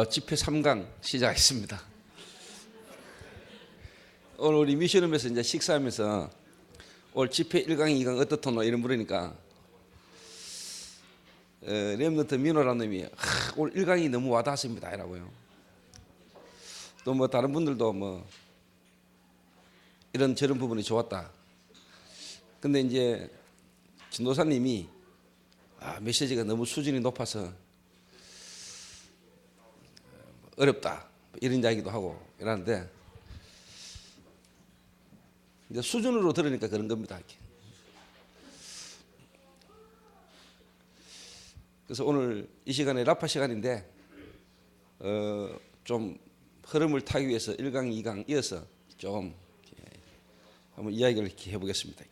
집회 3강 시작하겠습니다. 오늘 우리 미션홈에서 이제 식사하면서 오늘 집회 1강, 2강 어떻노 이런 물으니까 렘넌트 민호라는 놈이 오늘 1강이 너무 와닿았습니다 이라고요. 또 뭐 다른 분들도 뭐 이런 저런 부분이 좋았다. 근데 이제 진도사님이 메시지가 너무 수준이 높아서 어렵다 이런 이야기도 하고 이러는데 이제 수준으로 들으니까 그런 겁니다. 그래서 오늘 이 시간에 라파 시간인데 좀 흐름을 타기 위해서 1강, 2강 이어서 좀 한번 이야기를 이렇게 해보겠습니다.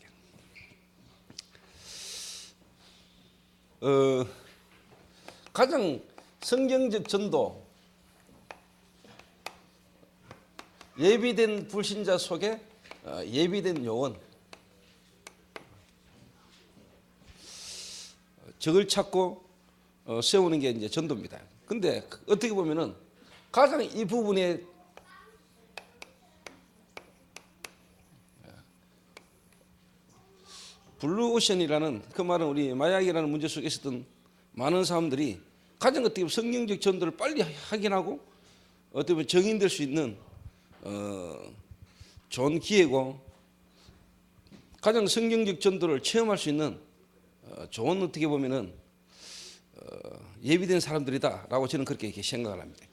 가장 성경적 전도, 예비된 불신자 속에 예비된 요원, 적을 찾고 세우는 게 이제 전도입니다. 근데 어떻게 보면은 가장 이 부분에 블루오션이라는 그 말은 우리 마약이라는 문제 속에 있었던 많은 사람들이 가장 어떻게 보면 성경적 전도를 빨리 확인하고 어떻게 보면 정인될 수 있는 좋은 기회고 가장 성경적 전도를 체험할 수 있는 좋은 어떻게 보면은 예비된 사람들이다라고 저는 그렇게 이렇게 생각을 합니다.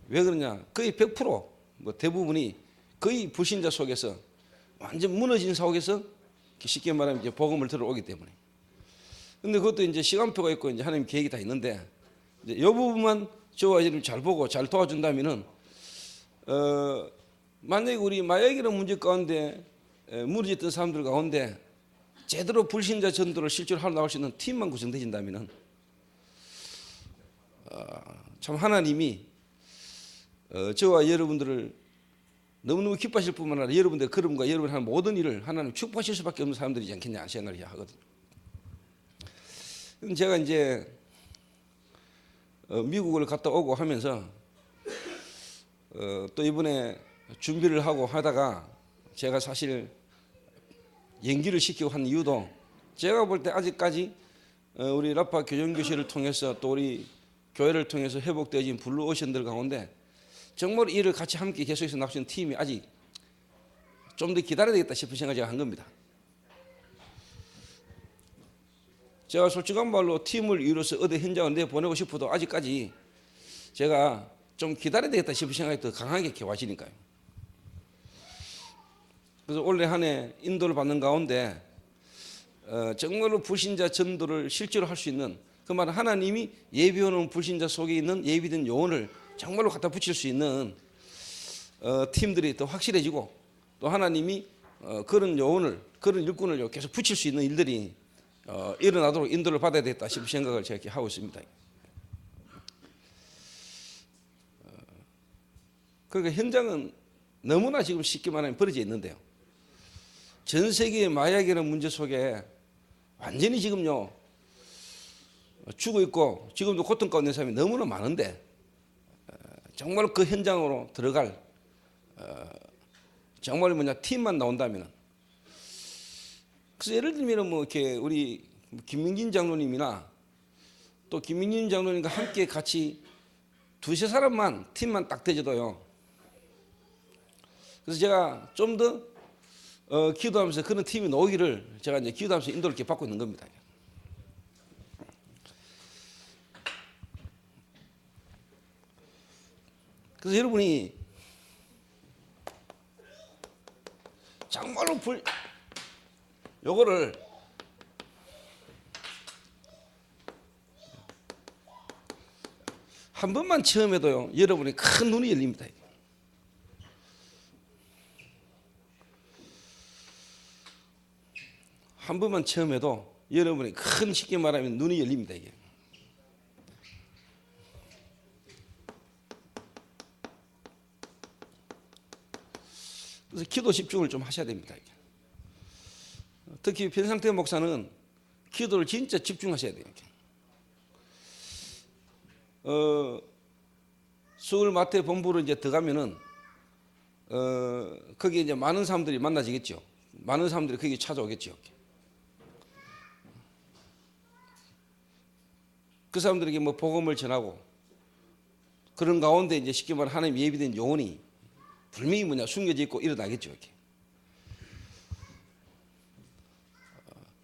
왜 그러냐? 거의 100%뭐 대부분이 거의 불신자 속에서 완전 무너진 속에서 쉽게 말하면 이제 복음을 들어오기 때문에. 근데 그것도 이제 시간표가 있고 이제 하나님 계획이 다 있는데 이제 이 부분만 저와 여러분 잘 보고 잘 도와준다면은 만약에 우리 마약이라는 문제 가운데 무너졌던 사람들 가운데 제대로 불신자 전도를 실제로 하러 나올 수 있는 팀만 구성되진다면은 참 하나님이 저와 여러분들을 너무너무 기뻐하실 뿐만 아니라 여러분들의 걸음과 여러분이 하는 모든 일을 하나님 축복하실 수밖에 없는 사람들이지 않겠냐 생각을 하거든요. 제가 이제 미국을 갔다 오고 하면서 또 이번에 준비를 하고 하다가 제가 사실 연기를 시키고 한 이유도 제가 볼 때 아직까지 우리 라파 교정교실을 통해서 또 우리 교회를 통해서 회복되어진 블루오션들 가운데 정말 이를 같이 함께 계속해서 나갈 수 있는 팀이 아직 좀 더 기다려야 되겠다 싶은 생각을 제가 한 겁니다. 제가 솔직한 말로 팀을 이루어서 어디 현장을 내보내고 싶어도 아직까지 제가 좀 기다려야 되겠다 싶은 생각이 더 강하게 이렇게 와지니까요. 그래서 올해 한 해 인도를 받는 가운데 정말로 불신자 전도를 실제로 할 수 있는 그 말은 하나님이 예비해놓은 불신자 속에 있는 예비된 요원을 정말로 갖다 붙일 수 있는 팀들이 더 확실해지고 또 하나님이 그런 요원을 그런 일꾼을 계속 붙일 수 있는 일들이 일어나도록 인도를 받아야 되겠다 싶은 생각을 제가 이렇게 하고 있습니다. 그러니까 현장은 너무나 지금 쉽게 말하면 벌어져 있는데요. 전 세계의 마약이라는 문제 속에 완전히 지금요 죽어 있고 지금도 고통 가운데 있는 사람이 너무나 많은데 정말 그 현장으로 들어갈 정말 팀만 나온다면은 그래서 예를 들면 뭐 이렇게 우리 김민진 장로님이나 또 김민진 장로님과 함께 같이 두세 사람만 팀만 딱 되져도요. 그래서 제가 좀 더 기도하면서 그런 팀이 나오기를 제가 이제 기도하면서 인도를 이렇게 받고 있는 겁니다. 그래서 여러분이 정말로 요거를 한 번만 체험해도요 여러분이 큰 눈이 열립니다. 한 번만 체험해도 여러분이 큰 쉽게 말하면 눈이 열립니다. 이게. 그래서 기도 집중을 좀 하셔야 됩니다. 특히 변상태 목사는 기도를 진짜 집중하셔야 돼요. 수월 마태 본부로 이제 들어가면은 거기 이제 많은 사람들이 만나지겠죠. 많은 사람들이 거기 찾아오겠죠. 그 사람들에게 뭐 복음을 전하고 그런 가운데 이제 쉽게 말하면 하나님 예비된 요원이 분명히 숨겨져 있고 일어나겠죠. 이렇게.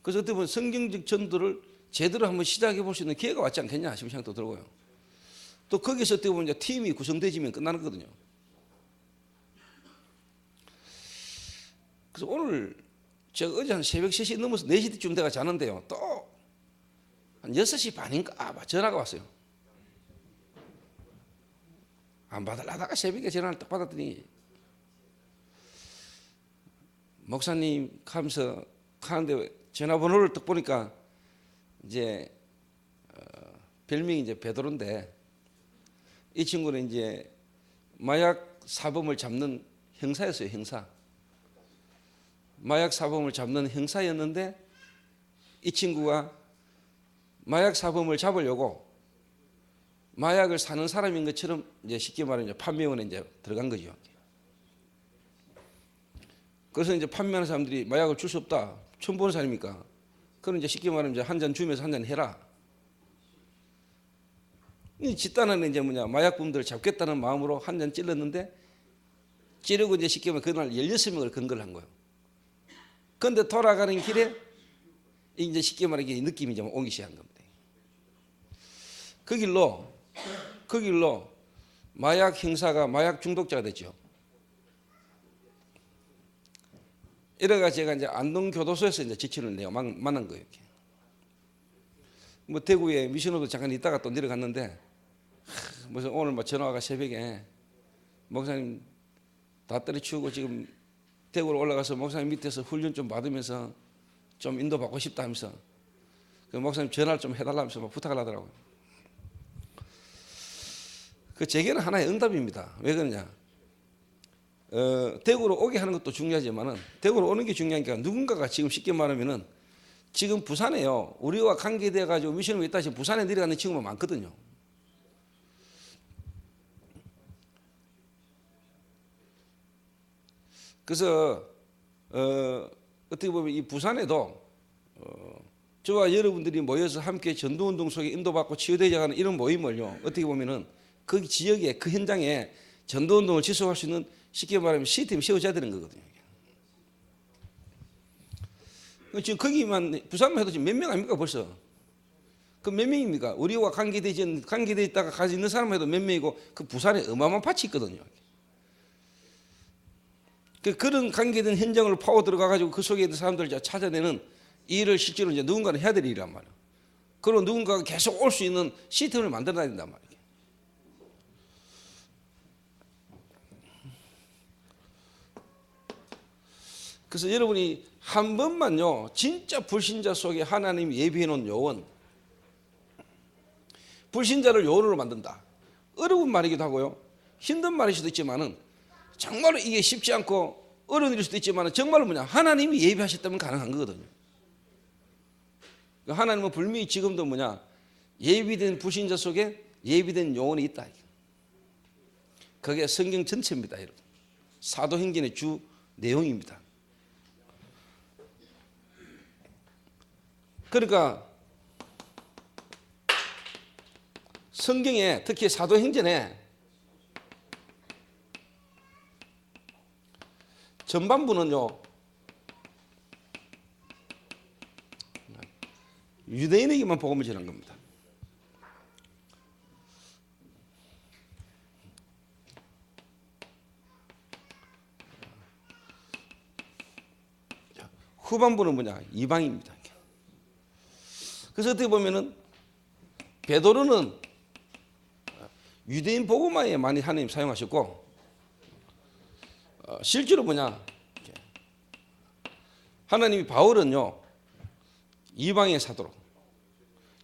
그래서 어떻게 보면 성경적 전도를 제대로 한번 시작해 볼 수 있는 기회가 왔지 않겠냐 싶은 생각도 들고요. 또 거기서 어떻게 보면 이제 팀이 구성되지면 끝나는 거거든요. 그래서 오늘 제가 어제 한 새벽 3시 넘어서 4시쯤 돼가 자는데요. 또 한 6시 반인가 전화가 왔어요. 안 받으려다가 새벽에 전화를 딱 받았더니 목사님 하면서 하는데 전화번호를 딱 보니까 이제 별명이 이제 베드로인데 이 친구는 이제 마약 사범을 잡는 형사였어요. 형사. 마약 사범을 잡는 형사였는데 이 친구가 마약 사범을 잡으려고 마약을 사는 사람인 것처럼 이제 쉽게 말하면 이제 판매원에 이제 들어간 거죠. 그래서 이제 판매하는 사람들이 마약을 줄 수 없다. 처음 보는 사람이니까. 그럼 이제 쉽게 말하면 이제 한 잔 주면서 한 잔 해라. 이 집단은 이제 마약범들을 잡겠다는 마음으로 한 잔 찔렀는데 찌르고 이제 쉽게 말하면 그날 16명을 근거를 한 거예요. 그런데 돌아가는 길에 이제 쉽게 말하면 느낌이 좀 오기 시작한 겁니다. 그 길로 마약 형사가 마약 중독자가 됐죠. 이래가 제가 이제 안동교도소에서 이제 지침을 내어 만난 거예요. 이렇게. 뭐 대구에 미션으로 잠깐 있다가 또 내려갔는데, 무슨 오늘 뭐 전화가 새벽에 목사님 다 때려치우고 지금 대구로 올라가서 목사님 밑에서 훈련 좀 받으면서 좀 인도받고 싶다 하면서 그 목사님 전화를 좀 해달라면서 막 부탁을 하더라고요. 그 제게는 하나의 응답입니다. 왜 그러냐? 대구로 오게 하는 것도 중요하지만은 대구로 오는 게 중요한 게 누군가가 지금 쉽게 말하면은 지금 부산에요. 우리와 관계돼 가지고 미션을 있다 지금 부산에 내려가는 친구가 많거든요. 그래서 어떻게 보면 이 부산에도 저와 여러분들이 모여서 함께 전도운동 속에 인도받고 치유되지 않은 이런 모임을요. 어떻게 보면은 그 지역에 그 현장에 전도운동을 지속할 수 있는 쉽게 말하면 시스템이 세워져야 되는 거거든요. 지금 거기만 부산만 해도 지금 몇 명 아닙니까 벌써? 그 몇 명입니까? 우리와 관계돼 있다가 가지고 있는 사람 해도 몇 명이고 그 부산에 어마어마한 밭이 있거든요. 그런 관계된 현장을 파고 들어가 가지고 그 속에 있는 사람들을 찾아내는 일을 실제로 이제 누군가는 해야 될 일이란 말이에요. 그리고 누군가가 계속 올 수 있는 시스템을 만들어야 된단 말이에요. 그래서 여러분이 한 번만요, 진짜 불신자 속에 하나님이 예비해 놓은 요원, 불신자를 요원으로 만든다. 어려운 말이기도 하고요, 힘든 말일 수도 있지만은 정말로 이게 쉽지 않고 어려운 일일 수도 있지만은 정말로 하나님이 예비하셨다면 가능한 거거든요. 하나님은 분명히 지금도 예비된 불신자 속에 예비된 요원이 있다. 그게 성경 전체입니다, 여러분. 사도행전의 주 내용입니다. 그러니까 성경에 특히 사도행전에 전반부는요, 유대인에게만 복음을 전한 겁니다. 후반부는 이방입니다. 그래서 어떻게 보면은 베드로는 유대인 복음화에 많이 하나님 사용하셨고, 실제로 하나님이 바울은요, 이방의 사도로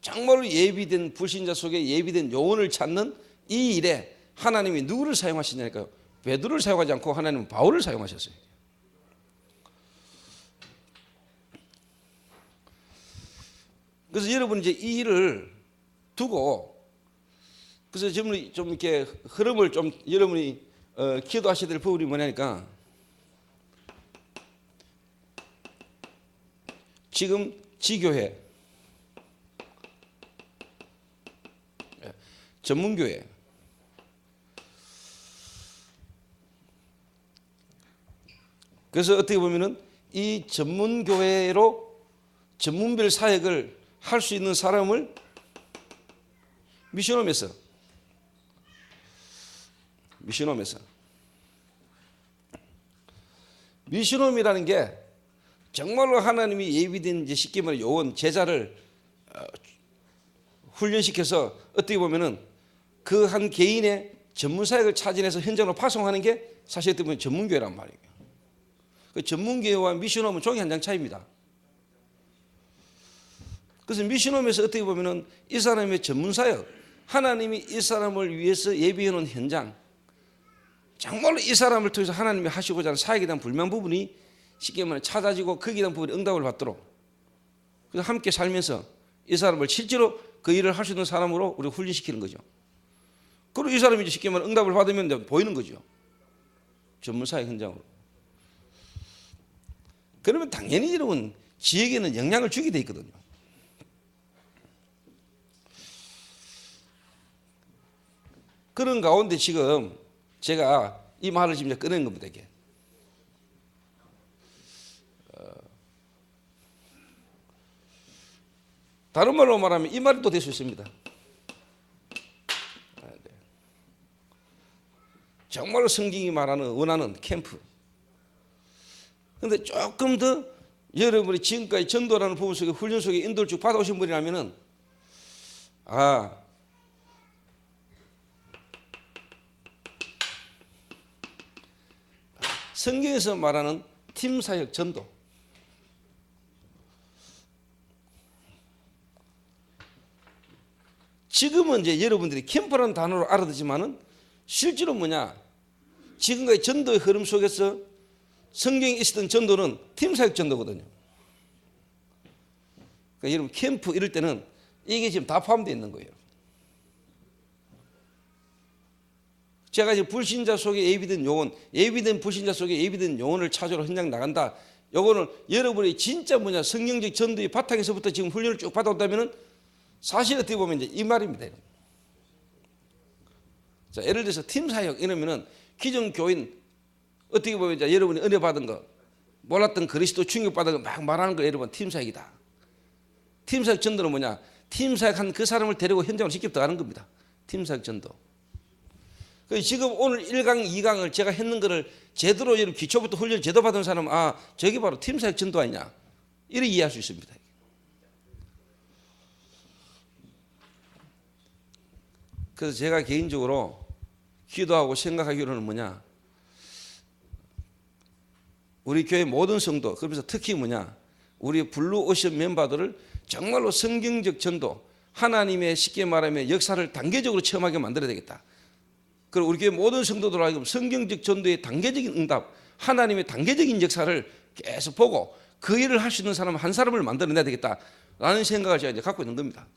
정말로 예비된 불신자 속에 예비된 요원을 찾는 이 일에 하나님이 누구를 사용하시냐니까요. 베드로를 사용하지 않고 하나님은 바울을 사용하셨어요. 그래서 여러분 이제 이 일을 두고 그래서 좀 이렇게 흐름을 좀 여러분이 기도하셔야 될 부분이 뭐냐니까, 지금 지교회, 전문교회, 그래서 어떻게 보면은 이 전문교회로 전문별 사역을 할 수 있는 사람을 미션홈에서 미션홈이라는 게 정말로 하나님이 예비된 이제 쉽게 말해 요원 제자를 훈련시켜서 어떻게 보면은 그 한 개인의 전문 사역을 차진해서 현장으로 파송하는 게 사실 어떻게 보면 전문교회란 말이에요. 그 전문교회와 미션홈은 종이 한 장 차이입니다. 그래서 미션홈에서 어떻게 보면은 이 사람의 전문 사역, 하나님이 이 사람을 위해서 예비해 놓은 현장, 정말로 이 사람을 통해서 하나님이 하시고자 하는 사역에 대한 불만 부분이 쉽게 말해 찾아지고 거기에 대한 부분이 응답을 받도록, 그래서 함께 살면서 이 사람을 실제로 그 일을 할 수 있는 사람으로 우리가 훈련시키는 거죠. 그리고 이 사람이 쉽게 말해 응답을 받으면 보이는 거죠. 전문 사역 현장으로. 그러면 당연히 여러분 지역에는 영향을 주게 돼 있거든요. 그런 가운데 지금 제가 이 말을 지금 꺼낸 겁니다. 이게. 다른 말로 말하면 이 말이 또 될 수 있습니다. 정말로 성경이 말하는 원하는 캠프. 그런데 조금 더 여러분이 지금까지 전도라는 부분 속에 훈련 속에 인도를 쭉 받아오신 분이라면은 성경에서 말하는 팀 사역 전도, 지금은 이제 여러분들이 캠프라는 단어로 알아듣지만은 실제로 뭐냐, 지금까지 전도의 흐름 속에서 성경에 있었던 전도는 팀 사역 전도거든요. 그러니까 여러분 캠프 이럴 때는 이게 지금 다 포함되어 있는 거예요. 제가 이제 불신자 속에 예비된 요원, 예비된 불신자 속에 예비된 요원을 찾으러 현장 나간다. 요거는 여러분이 진짜 뭐냐 성경적 전도의 바탕에서부터 지금 훈련을 쭉 받아왔다면은 사실 어떻게 보면 이제 이 말입니다. 자, 예를 들어서 팀 사역 이러면은 기존 교인 어떻게 보면 이제 여러분이 은혜 받은 거, 몰랐던 그리스도 충격받은 거 막 말하는 거 여러분 팀 사역이다. 팀 사역 전도는 뭐냐? 팀 사역한 그 사람을 데리고 현장으로 직접 들어가는 겁니다. 팀 사역 전도. 지금 오늘 1강, 2강을 제가 했는 거를 제대로 여러분 기초부터 훈련 제대로 받은 사람은 저기 바로 팀 사역 전도 아니냐? 이렇게 이해할 수 있습니다. 그래서 제가 개인적으로 기도하고 생각하기로는 뭐냐? 우리 교회 모든 성도, 그러면서 특히 뭐냐? 우리 블루오션 멤버들을 정말로 성경적 전도, 하나님의 쉽게 말하면 역사를 단계적으로 체험하게 만들어야 되겠다. 그리고 우리 교회 모든 성도들 하여금 성경적 전도의 단계적인 응답, 하나님의 단계적인 역사를 계속 보고 그 일을 할 수 있는 사람 한 사람을 만들어내야 되겠다라는 생각을 제가 이제 갖고 있는 겁니다.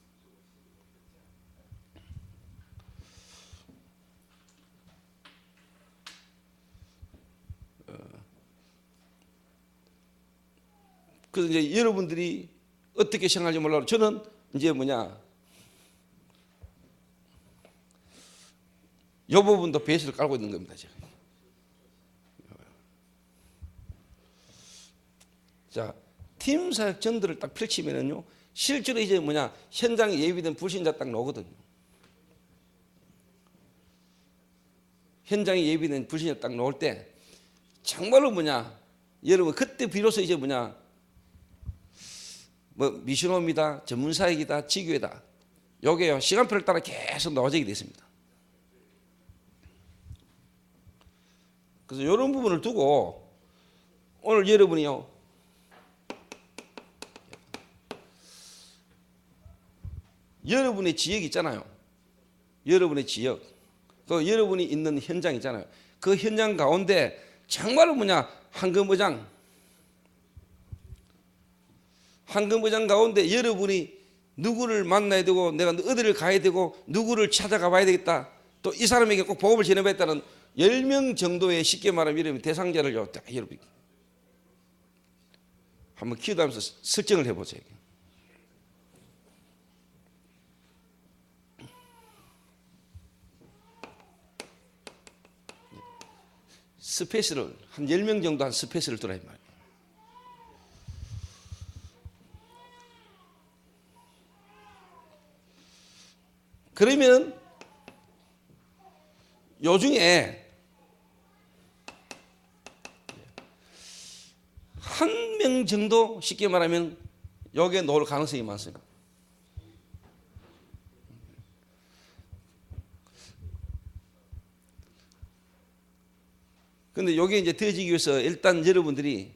그래서 이제 여러분들이 어떻게 생각할지 몰라도 저는 이제 뭐냐, 이 부분도 베이스를 깔고 있는 겁니다. 제가. 자, 팀 사역 전도를 딱 펼치면은요, 실제로 이제 뭐냐, 현장에 예비된 불신자 딱 나오거든요. 현장에 예비된 불신자 딱 나올 때, 정말로 뭐냐, 여러분, 그때 비로소 이제 뭐냐, 뭐 미션홈이다, 전문 사역이다, 지교회다. 요게요, 시간표를 따라 계속 나와지게 됐습니다. 그래서 이런 부분을 두고 오늘 여러분이요, 여러분의 지역 있잖아요. 여러분의 지역, 그 여러분이 있는 현장 있잖아요. 그 현장 가운데 정말로 뭐냐, 황금의장 가운데 여러분이 누구를 만나야 되고 내가 어디를 가야 되고 누구를 찾아가 봐야 되겠다. 또 이 사람에게 꼭 복음을 전해야겠다는 10명 정도의 쉽게 말하면 이런 대상자를 딱 여러분 한번 기도하면서 설정을 해보세요. 스페이스를 한 10명 정도 한 스페이스를 두라 이 말이에요. 그러면 요 중에 한 명 정도 쉽게 말하면 여기에 놓을 가능성이 많습니다. 근데 요게 이제 되어지기 위해서 일단 여러분들이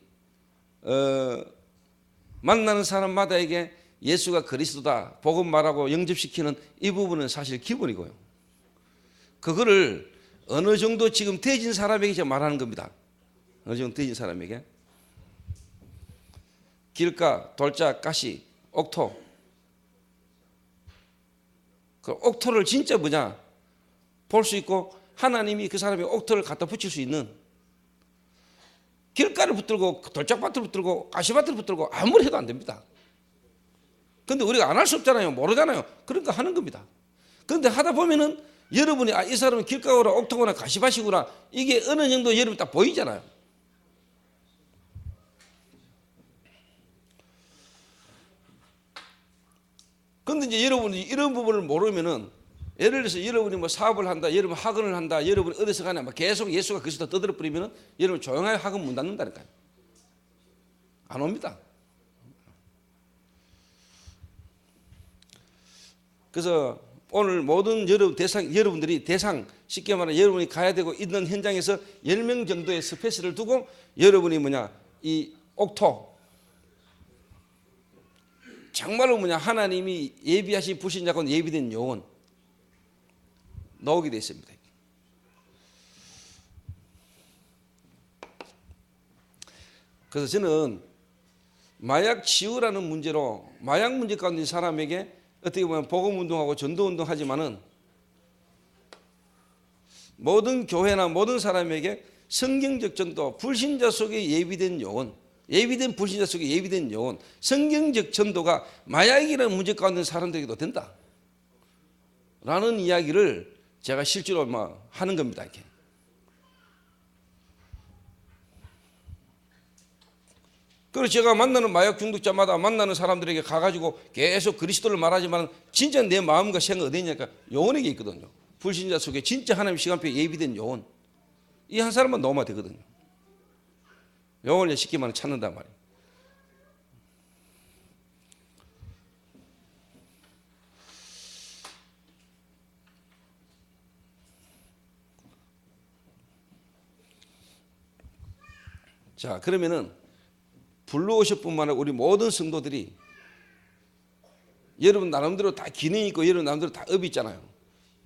만나는 사람마다에게 예수가 그리스도다 복음 말하고 영접시키는 이 부분은 사실 기본이고요. 그거를 어느 정도 지금 되어진 사람에게 제가 말하는 겁니다. 어느 정도 되어진 사람에게 길가, 돌짝, 가시, 옥토. 그 옥토를 진짜 뭐냐 볼 수 있고 하나님이 그 사람의 옥토를 갖다 붙일 수 있는 길가를 붙들고 돌짝밭을 붙들고 가시밭을 붙들고 아무리 해도 안 됩니다. 그런데 우리가 안 할 수 없잖아요. 모르잖아요. 그러니까 하는 겁니다. 그런데 하다 보면은 여러분이 이 사람은 길가거나 옥토거나 가시밭이구나 이게 어느 정도 여러분 딱 보이잖아요. 그런데 이제 여러분이 이런 부분을 모르면은 예를 들어서 여러분이 뭐 사업을 한다, 여러분 학원을 한다, 여러분이 어디서 가냐, 막 계속 예수가 그리스도 떠들어 버리면은 여러분 조용하게 학원 문 닫는다니까요. 안 옵니다. 그래서 오늘 모든 여러분들이 대상 쉽게 말하면 여러분이 가야 되고 있는 현장에서 10명 정도의 스페이스를 두고 여러분이 이 옥토 정말로 하나님이 예비하신 불신자고 예비된 영혼 나오게 되어 있습니다. 그래서 저는 마약 치유라는 문제로 마약 문제 가운데 있는 사람에게 어떻게 보면 복음운동하고 전도운동 하지만은 모든 교회나 모든 사람에게 성경적 전도, 불신자 속에 예비된 영혼, 예비된 불신자 속에 예비된 영혼, 성경적 전도가 마약이라는 문제 가운데 있는 사람들에게도 된다 라는 이야기를 제가 실제로 하는 겁니다. 이렇게. 그리고 제가 만나는 마약 중독자마다 만나는 사람들에게 가가지고 계속 그리스도를 말하지만 진짜 내 마음과 생각 어디 있냐니까 영혼에게 있거든요. 불신자 속에 진짜 하나님 시간표에 예비된 영혼. 이 한 사람만 넣으면 되거든요. 영혼을 쉽게 말하면 찾는단 말이에요. 자, 그러면은 불러오실 뿐만 아니라 우리 모든 성도들이 여러분 나름대로 다 기능이 있고 여러분 나름대로 다 업이 있잖아요.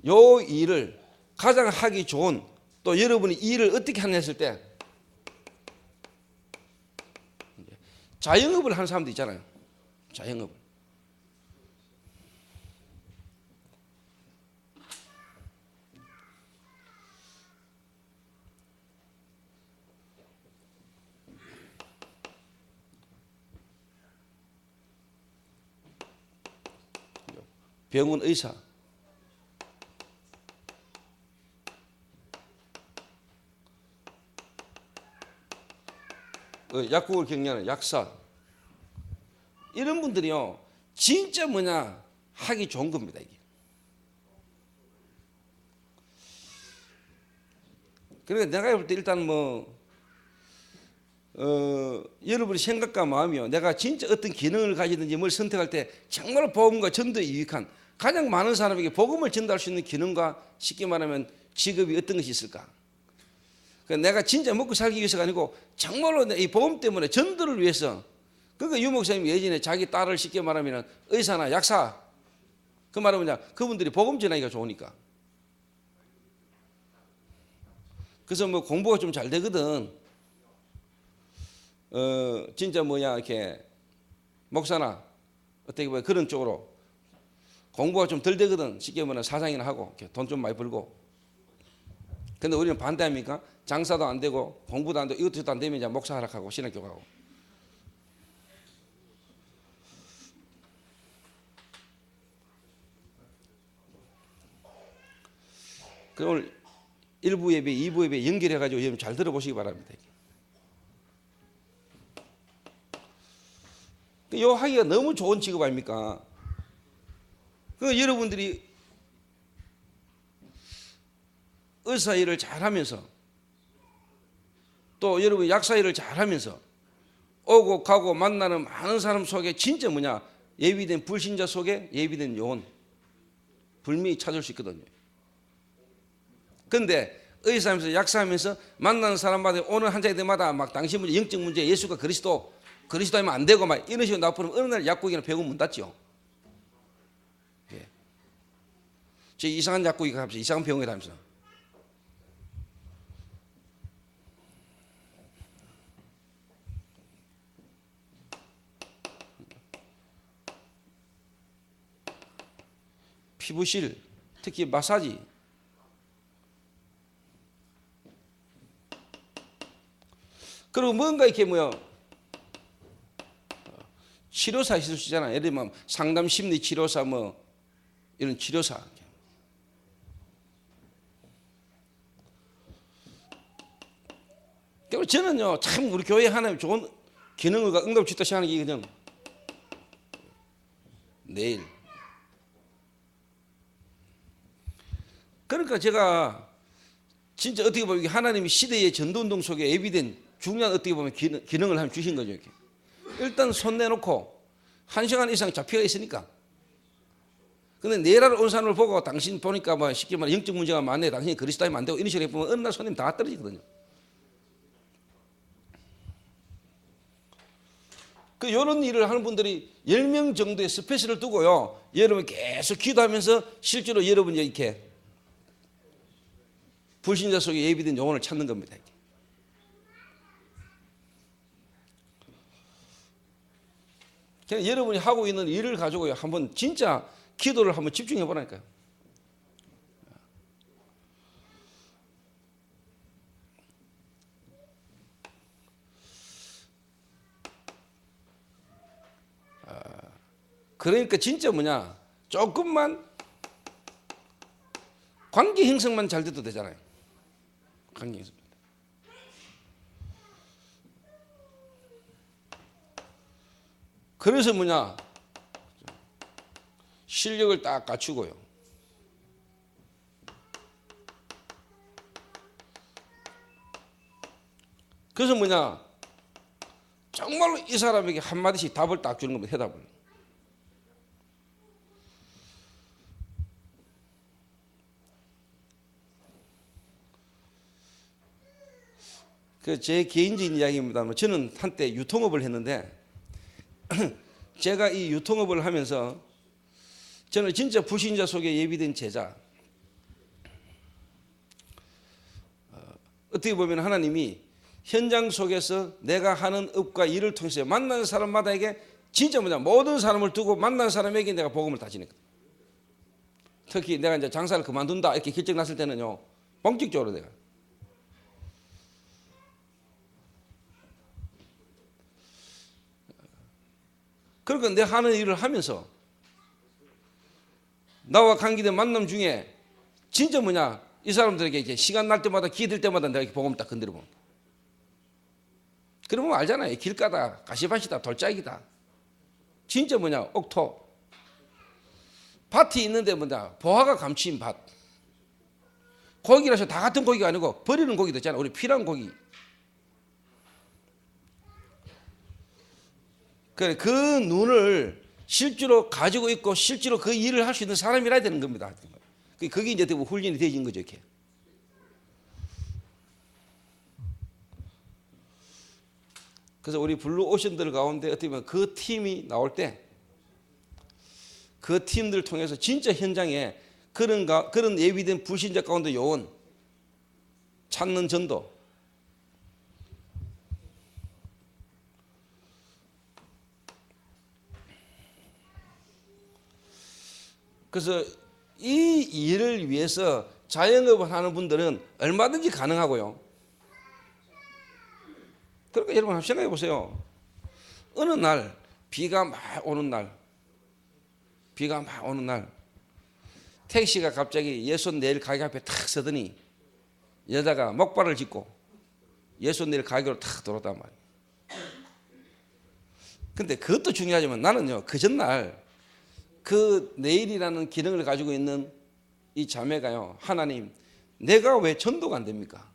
요 일을 가장 하기 좋은 또 여러분이 이 일을 어떻게 하냐 했을 때 자영업을 하는 사람도 있잖아요. 자영업을. 병원 의사, 약국을 경영하는 약사, 이런 분들이요 진짜 하기 좋은 겁니다. 이게. 그러니까 내가 볼 때 일단 여러분의 생각과 마음이요 내가 진짜 어떤 기능을 가지든지 뭘 선택할 때 정말 복음과 전도에 유익한 가장 많은 사람에게 복음을 전달할 수 있는 기능과 쉽게 말하면 직업이 어떤 것이 있을까? 내가 진짜 먹고 살기 위해서가 아니고 정말로 이 복음 때문에 전도를 위해서. 그러니까 유 목사님 예전에 자기 딸을 쉽게 말하면 의사나 약사 그 말하면 그분들이 복음 전하기가 좋으니까. 그래서 공부가 좀 잘 되거든. 진짜 이렇게 목사나 어떻게 보면 그런 쪽으로 공부가 좀 덜 되거든. 쉽게 말하면 사장이나 하고 돈 좀 많이 벌고. 근데 우리는 반대합니까? 장사도 안 되고 공부도 안 되고 이것도 안 되면 이제 목사 하락하고 신학교 가고. 그럼 오늘 1부 예배, 2부 예배 연결해가지고 여러분 잘 들어보시기 바랍니다. 요 하기가 너무 좋은 직업 아닙니까? 그 여러분들이 의사 일을 잘하면서 또 여러분 약사 일을 잘하면서 오고 가고 만나는 많은 사람 속에 진짜 뭐냐 예비된 불신자 속에 예비된 요원 분명히 찾을 수 있거든요. 그런데 의사하면서 약사하면서 만나는 사람마다 오늘 환자들마다 막 당신 문제 영적 문제 예수가 그리스도하면 안 되고 막 이런 식으로 나쁘면 어느 날 약국이나 병원 문 닫죠. 예. 저 이상한 약국이 가면서 이상한 병원에 다니면서 피부실 특히 마사지 그리고 뭔가 이렇게 뭐야 치료사 있을 수 있잖아. 예를 들면 상담 심리 치료사 뭐 이런 치료사. 저는요 참 우리 교회 하나님 좋은 기능을 응답주다 시작하는 게 그냥 내일. 그러니까 제가 진짜 어떻게 보면 하나님이 시대의 전도운동 속에 예비된 중요한 어떻게 보면 기능을 하나 주신 거죠. 이렇게. 일단 손 내놓고 1시간 이상 잡혀가 있으니까. 근데 내일 온 사람을 보고 당신 보니까 뭐 쉽게 말해 영적 문제가 많네. 당신이 그리스도하면 안 되고 이런 식으로 해보면 어느 날 손님 다 떨어지거든요. 그 이런 일을 하는 분들이 10명 정도의 스페셜을 두고요. 여러분 계속 기도하면서 실제로 여러분이 이렇게 불신자 속에 예비된 영혼을 찾는 겁니다. 그냥 여러분이 하고 있는 일을 가지고 한번 진짜 기도를 한번 집중해 보라니까요. 그러니까 진짜 뭐냐 조금만 관계 형성만 잘 돼도 되잖아요. 관계 형성. 그래서 뭐냐 실력을 딱 갖추고요. 그래서 뭐냐 정말로 이 사람에게 한마디씩 답을 딱 주는 겁니다. 해답을. 그 제 개인적인 이야기입니다만 저는 한때 유통업을 했는데 제가 이 유통업을 하면서 저는 진짜 불신자 속에 예비된 제자 어떻게 보면 하나님이 현장 속에서 내가 하는 업과 일을 통해서 만나는 사람마다에게 진짜 뭐냐 모든 사람을 두고 만나는 사람에게 내가 복음을 다 전했거든. 특히 내가 이제 장사를 그만둔다 이렇게 결정 났을 때는요 본격적으로 내가 그러니까 내가 하는 일을 하면서 나와 관계된 만남 중에 진짜 뭐냐 이 사람들에게 이렇게 시간 날 때마다 기회 될 때마다 내가 이렇게 복음을 딱 건드려 봅니다. 그러면 알잖아요. 길가다 가시밭이다 돌짝이다. 진짜 뭐냐 옥토 밭이 있는데 뭐냐 보화가 감추인 밭. 고기라서 다 같은 고기가 아니고 버리는 고기도 있잖아요. 우리 필요한 고기. 그래 그 눈을 실제로 가지고 있고 실제로 그 일을 할 수 있는 사람이라야 되는 겁니다. 그게 이제 훈련이 되어진 거죠. 이렇게. 그래서 우리 블루 오션들 가운데 어떻게 보면 그 팀이 나올 때 그 팀들 통해서 진짜 현장에 그런 예비된 불신자 가운데 요원 찾는 전도 그래서 이 일을 위해서 자영업을 하는 분들은 얼마든지 가능하고요. 그러니까 여러분 한번 생각해 보세요. 어느 날 비가 막 오는 날 택시가 갑자기 예손 내일 가게 앞에 탁 서더니 여자가 목발을 짚고 예손 내일 가게로 탁 들어왔단 말이에요. 근데 그것도 중요하지만 나는요, 그 전날 그 내일이라는 기능을 가지고 있는 이 자매가요, 하나님, 내가 왜 전도가 안 됩니까?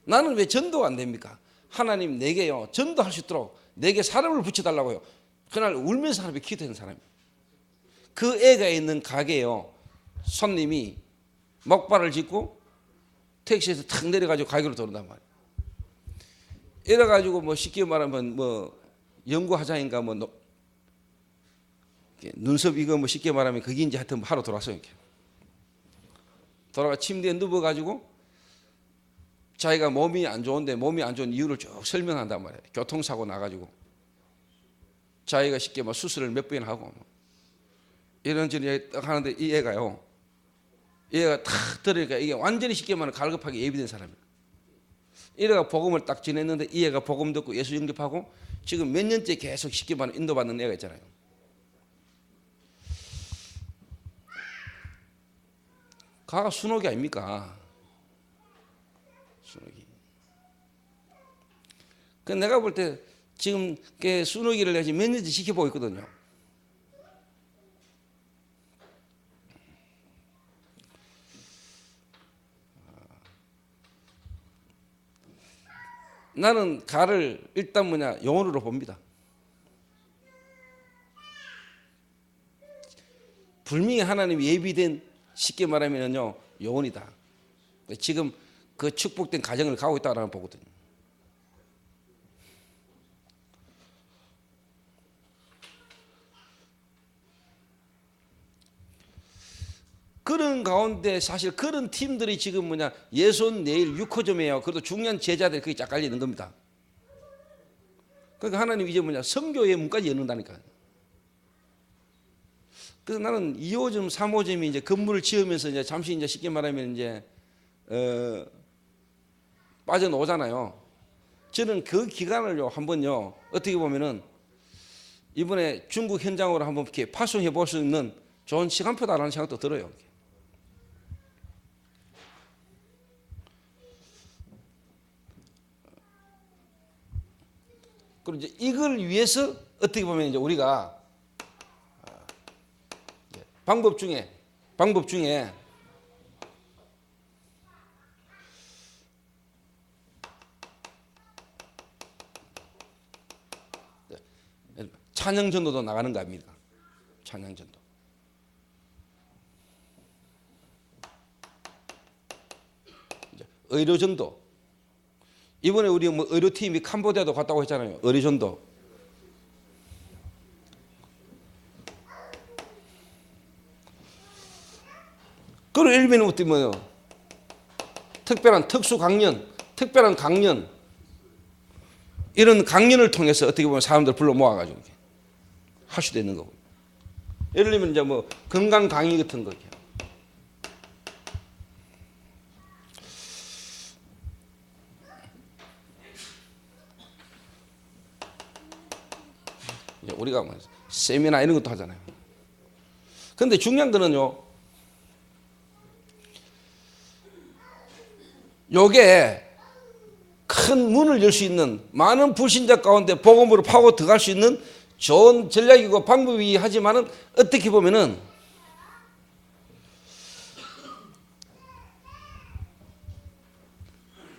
나는 왜 전도가 안 됩니까? 하나님, 내게요, 전도할 수 있도록 내게 사람을 붙여달라고요. 그날 울면서 하나님께 기도했는 사람이에요. 그 애가 있는 가게요, 손님이 목발을 짚고 택시에서 탁 내려가지고 가게로 들어온단 말이에요. 이래가지고 뭐 쉽게 말하면 뭐 연구하자인가 뭐 눈썹 이거 뭐 쉽게 말하면 그게 이제 하여튼 하러 돌아왔어요. 이렇게 돌아가 침대에 누워가지고 자기가 몸이 안 좋은데 몸이 안 좋은 이유를 쭉 설명한단 말이에요. 교통사고 나가지고 자기가 쉽게 뭐 수술을 몇 번이나 하고 뭐 이런저런 딱 하는데 이 애가 탁 들으니까 이게 완전히 쉽게 말하면 갈급하게 예비된 사람이에요. 이래가 복음을 딱 지냈는데 이 애가 복음 듣고 예수 영접하고 지금 몇 년째 계속 쉽게 말하면 인도받는 애가 있잖아요. 가가 순옥이 아닙니까? 순옥이. 그 내가 볼 때 지금 순옥이를 내가 몇 년째 지켜보고 있거든요. 나는 가를 일단 영혼으로 봅니다. 분명히 하나님이 예비된, 쉽게 말하면요, 영혼이다. 지금 그 축복된 가정을 가고 있다고 보거든요. 그런 가운데 사실 그런 팀들이 지금 예손 내일 6호점이에요. 그래도 중요한 제자들이 거기 쫙 깔려 있는 겁니다. 그러니까 하나님 이제 선교의 문까지 여는다니까요. 그래서 나는 2호점, 3호점이 이제 건물을 지으면서 이제 잠시 이제 쉽게 말하면 이제 빠져나오잖아요. 저는 그 기간을요 한번요 어떻게 보면은 이번에 중국 현장으로 한번 이렇게 파송해 볼 수 있는 좋은 시간표다라는 생각도 들어요. 그리고 이제 이걸 위해서 어떻게 보면 이제 우리가 방법 중에 찬양전도도 나가는 거 아닙니까? 찬양전도. 의료전도. 이번에 우리 의료팀이 캄보디아도 갔다고 했잖아요. 의료전도. 그리고 일본은 어떻게 특별한 특수 강연, 특별한 강연, 이런 강연을 통해서 어떻게 보면 사람들 불러 모아가지고 할 수도 있는 거고. 예를 들면 이제 건강 강의 같은 거. 우리가 세미나 이런 것도 하잖아요. 그런데 중요한 거는요, 요게 큰 문을 열 수 있는, 많은 불신자 가운데 복음으로 파고 들어갈 수 있는 좋은 전략이고 방법이 하지만은 어떻게 보면은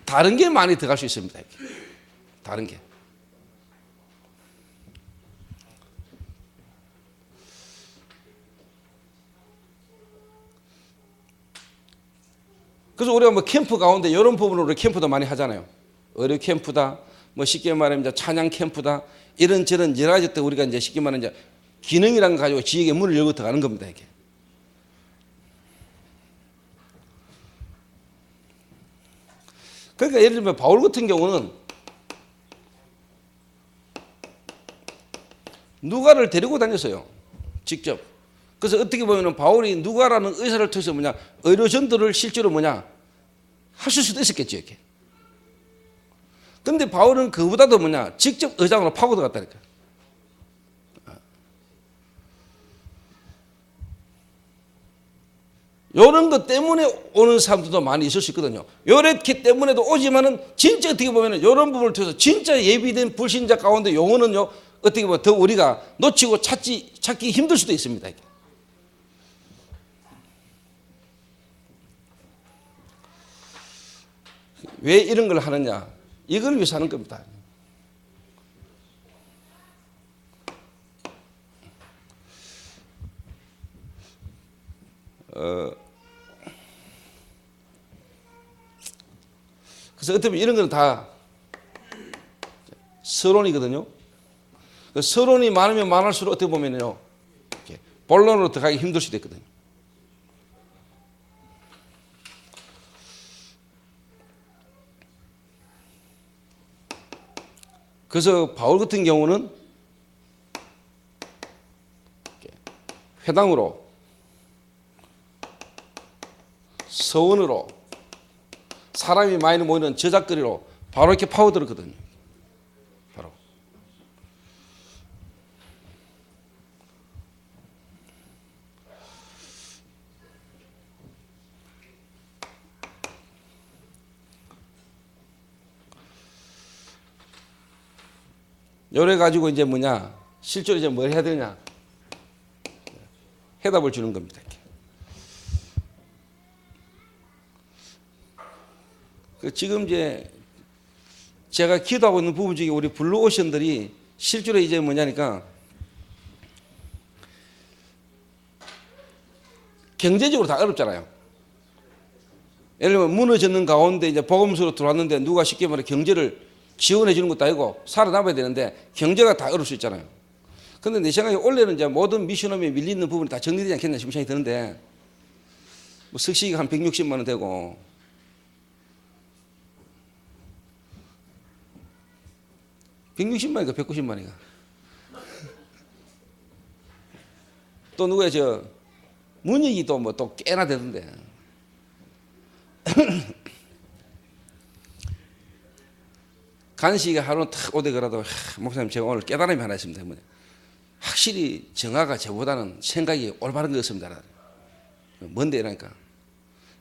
다른 게 많이 들어갈 수 있습니다. 다른 게. 그래서 우리가 캠프 가운데 이런 부분으로 캠프도 많이 하잖아요. 의료 캠프다, 쉽게 말하면 찬양 캠프다, 이런저런 여러 가지 때 우리가 이제 쉽게 말하면 기능이라는 거 가지고 지역에 문을 열고 들어가는 겁니다. 이게. 그러니까 예를 들면 바울 같은 경우는 누가를 데리고 다녔어요. 직접. 그래서 어떻게 보면 바울이 누가라는 의사를 통해서 의료 전도를 실제로 하실 수도 있었겠죠. 이렇게. 근데 바울은 그보다도 직접 의장으로 파고 들어갔다니까. 이런 것 때문에 오는 사람들도 많이 있을 수 있거든요. 이렇기 때문에도 오지만은 진짜 어떻게 보면은 이런 부분을 통해서 진짜 예비된 불신자 가운데 영혼은요, 어떻게 보면 더 우리가 놓치고 찾기 힘들 수도 있습니다. 왜 이런 걸 하느냐? 이걸 위해서 하는 겁니다. 그래서 어떻게 보면 이런 건 다 서론이거든요. 서론이 많으면 많을수록 어떻게 보면요, 본론으로 들어가기 힘들 수도 있거든요. 그래서 바울 같은 경우는 회당으로, 서원으로, 사람이 많이 모이는 저작거리로 바로 이렇게 파고들었거든요. 바로. 요래 가지고 이제 실제로 이제 뭘 해야 되냐? 해답을 주는 겁니다. 지금 이제 제가 기도하고 있는 부분 중에 우리 블루오션들이 실제로 이제 뭐냐니까 경제적으로 다 어렵잖아요. 예를 들면 무너졌는 가운데 이제 복음서로 들어왔는데 누가 쉽게 말해 경제를 지원해 주는 것도 아니고 살아남아야 되는데 경제가 다 어려울 수 있잖아요. 그런데 내 생각에 원래는 이제 모든 미션홈에 밀리는 부분이 다 정리되지 않겠나 싶은 생각이 드는데 뭐 석시가 한 160만 원 되고 160만이가 190만이가 또 누구야 문익이 또 또 꽤나 되던데 간식이 하루 탁 오되더라도 목사님 제가 오늘 깨달음이 하나 있습니다. 확실히 정화가 저보다는 생각이 올바른 것 같습니다. 뭔데 이러니까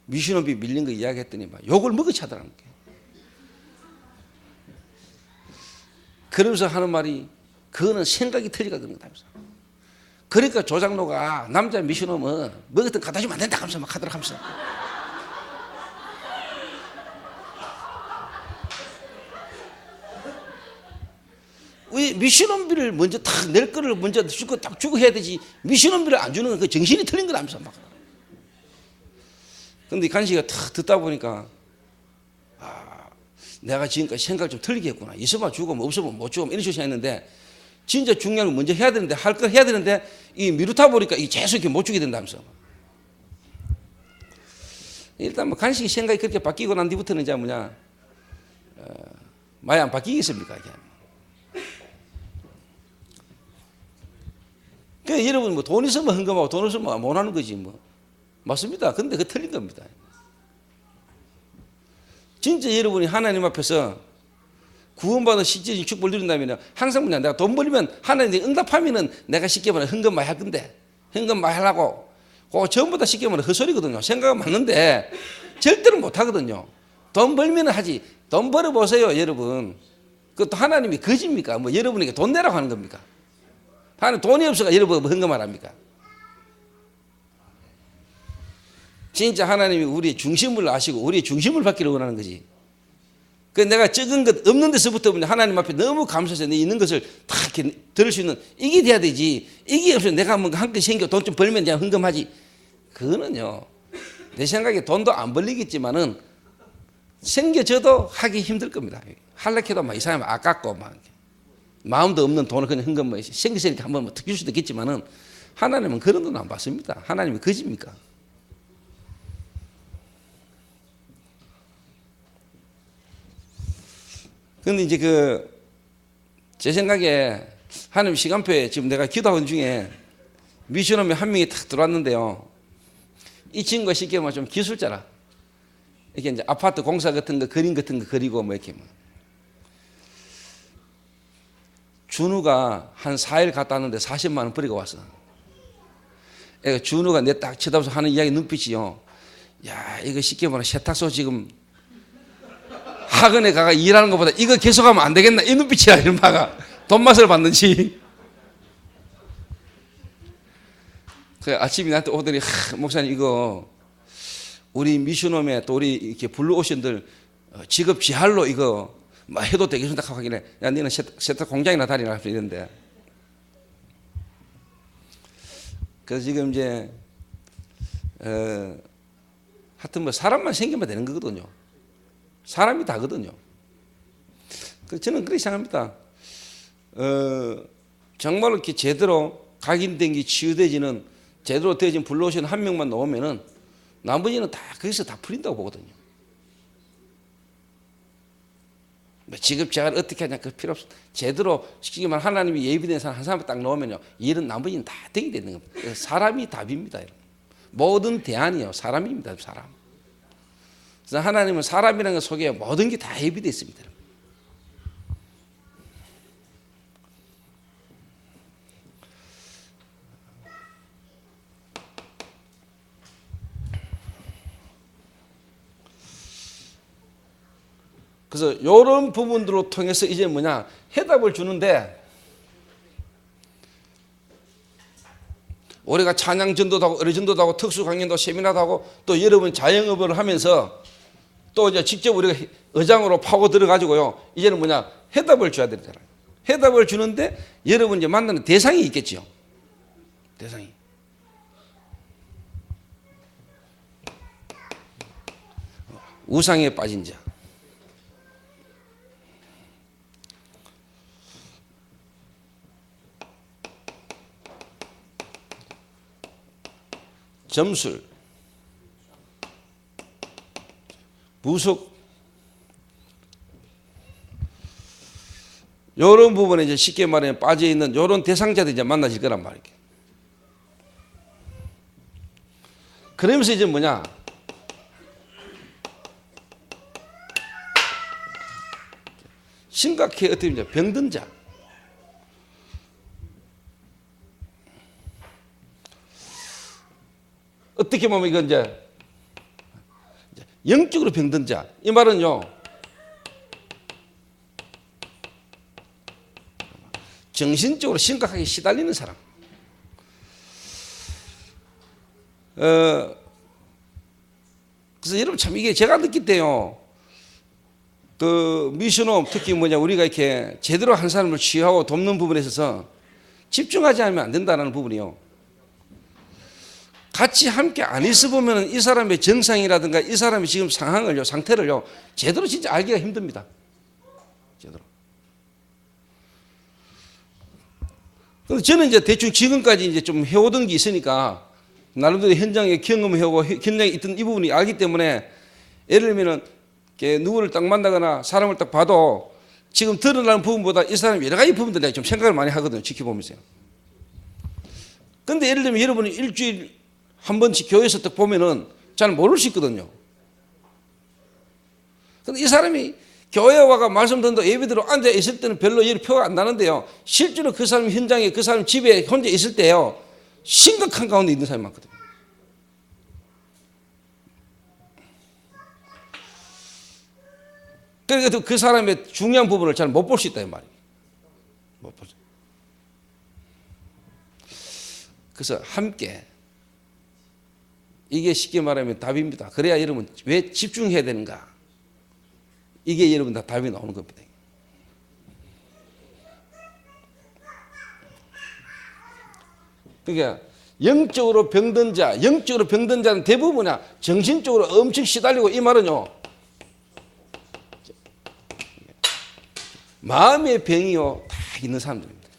미션업이 밀린 거 이야기했더니 욕을 먹어치 하더라는 게. 그러면서 하는 말이 그거는 생각이 틀리가 그런 거다. 그러니까 조장로가 남자 미션업은 뭐든 갖다 주면 안 된다 하면서 막 하더라 하면서. 왜 미션원비를 먼저 탁 낼 거를 먼저 주고 딱 주고 해야 되지 미션원비를 안 주는 건 그 정신이 틀린 거라면서 막. 근데 간식이가 탁 듣다 보니까 내가 지금까지 생각을 좀 틀리게 했구나. 있으면 주고 뭐 없으면 못 주고 이런 식으로 생각했는데 진짜 중요한 건 먼저 해야 되는데 할 거 해야 되는데 이 미루다 보니까 이 계속 이렇게 못 주게 된다면서. 일단 뭐 간식이 생각이 그렇게 바뀌고 난 뒤부터는 이제 많이 안 바뀌겠습니까? 그러니까 여러분 뭐 돈 있으면 헌금하고 돈 없으면 못 하는 거지 뭐. 맞습니다. 근데 그거 틀린 겁니다. 진짜 여러분이 하나님 앞에서 구원받은 실질적인 축복을 누린다면 항상 내가 돈 벌면 하나님이 응답하면은 내가 쉽게 말해 헌금 많이 할 건데 헌금 많이 하려고 그거 전부 다 쉽게 말해 헛소리거든요. 생각은 맞는데 절대로 못 하거든요. 돈 벌면 하지. 돈 벌어보세요 여러분. 그것도 하나님이 거짓입니까? 뭐 여러분에게 돈 내라고 하는 겁니까? 하나님 돈이 없어가 여러분 헌금을 합니까? 진짜 하나님이 우리의 중심을 아시고 우리의 중심을 받기를 원하는 거지. 그 내가 적은 것 없는 데서부터 하나님 앞에 너무 감사해서 내 있는 것을 다 이렇게 들을 수 있는 이게 돼야 되지. 이게 없으면 내가 뭔가 한 개 생겨 돈 좀 벌면 그냥 헌금하지. 그거는요. 내 생각에 돈도 안 벌리겠지만은 생겨져도 하기 힘들 겁니다. 할래해도 막 이 사람 아깝고 막 마음도 없는 돈을 그냥 헌금 생기니까 한번 더 줄 수도 있겠지만은 하나님은 그런 돈 안 받습니다. 하나님이 거짓입니까? 근데 이제 제 생각에 하나님 시간표에 지금 내가 기도하는 중에 미션홈에 한 명이 탁 들어왔는데요. 이 친구가 쉽게 말하면 좀 기술자라. 이렇게 이제 아파트 공사 같은 거, 그림 같은 거 그리고 뭐 이렇게. 준우가 한 4일 갔다 왔는데 40만 원 버리고 왔어. 준우가 내 딱 쳐다보면서 하는 이야기 눈빛이요. 야, 이거 쉽게 말하면 세탁소 지금 학원에 가가 일하는 것보다 이거 계속하면 안 되겠나? 이 눈빛이야, 이런 바가. 돈 맛을 봤는지. 그 아침에 나한테 오더니, 목사님, 이거 우리 미션홈에 또 우리 이렇게 블루오션들 직업 지할로 이거 뭐 해도 되겠습니다 하고 하길래, 야, 너는 세탁 공장이나 다니라 이랬는데. 그래서 지금 이제 하여튼 뭐 사람만 생기면 되는 거거든요. 사람이 다거든요. 저는 그렇게 생각합니다. 정말로 이렇게 제대로 각인된 게 치유되지는 제대로 되어진 블루오션 한 명만 나오면은 나머지는 다 거기서 다 풀린다고 보거든요. 직업 제한을 어떻게 하냐 그 필요 없어. 제대로 시키기 말하면 하나님이 예비된 사람 한 사람 딱 넣으면요, 일은 나머지는 다 되게 되는 겁니다. 사람이 답입니다. 모든 대안이요 사람입니다. 사람. 그래서 하나님은 사람이라는 것 속에 모든 게 다 예비되어 있습니다. 그래서 이런 부분들로 통해서 이제 뭐냐 해답을 주는데, 우리가 찬양 전도도 하고 의뢰 전도도 하고 특수 강연도 세미나도 하고 또 여러분 자영업을 하면서 또 이제 직접 우리가 의장으로 파고 들어가지고요, 이제는 뭐냐 해답을 줘야 되잖아요. 해답을 주는데 여러분 이제 만나는 대상이 있겠죠. 대상이. 우상에 빠진 자. 점술, 부속, 이런 부분에 이제 쉽게 말하면 빠져 있는 이런 대상자들이 이제 만나질 거란 말이에요. 그러면서 이제 뭐냐, 심각해 어떻게 보면 병든 자. 어떻게 보면 이건 이제 영적으로 병든 자. 이 말은요, 정신적으로 심각하게 시달리는 사람. 그래서 여러분 참 이게 제가 느낄 때요, 그 미션홈 특히 뭐냐 우리가 이렇게 제대로 한 사람을 치유하고 돕는 부분에 있어서 집중하지 않으면 안 된다는 부분이요. 같이 함께 안 있어 보면 이 사람의 정상이라든가 이 사람의 지금 상황을요, 상태를요, 제대로 진짜 알기가 힘듭니다. 제대로. 근데 저는 이제 대충 지금까지 이제 좀 해오던 게 있으니까 나름대로 현장에 경험해오고 현장에 있던 이 부분이 알기 때문에, 예를 들면은 누구를 딱 만나거나 사람을 딱 봐도 지금 드러나는 부분보다 이 사람 여러 가지 부분들에 좀 생각을 많이 하거든요. 지켜보면서요. 근데 예를 들면 여러분이 일주일 한 번씩 교회에서 딱 보면은 잘 모를 수 있거든요. 근데 이 사람이 교회에 와가 말씀 듣는다 예배대로 앉아 있을 때는 별로 표가 안 나는데요, 실제로 그 사람 현장에 그 사람 집에 혼자 있을 때요, 심각한 가운데 있는 사람이 많거든요. 그러니까 그 사람의 중요한 부분을 잘 못 볼 수 있다 이 말이에요. 못 보죠. 그래서 함께, 이게 쉽게 말하면 답입니다. 그래야 여러분 왜 집중해야 되는가, 이게 여러분 다 답이 나오는 겁니다. 그러니까 영적으로 병든 자, 영적으로 병든 자는 대부분이야 정신적으로 엄청 시달리고, 이 말은요 마음의 병이요 다 있는 사람들입니다.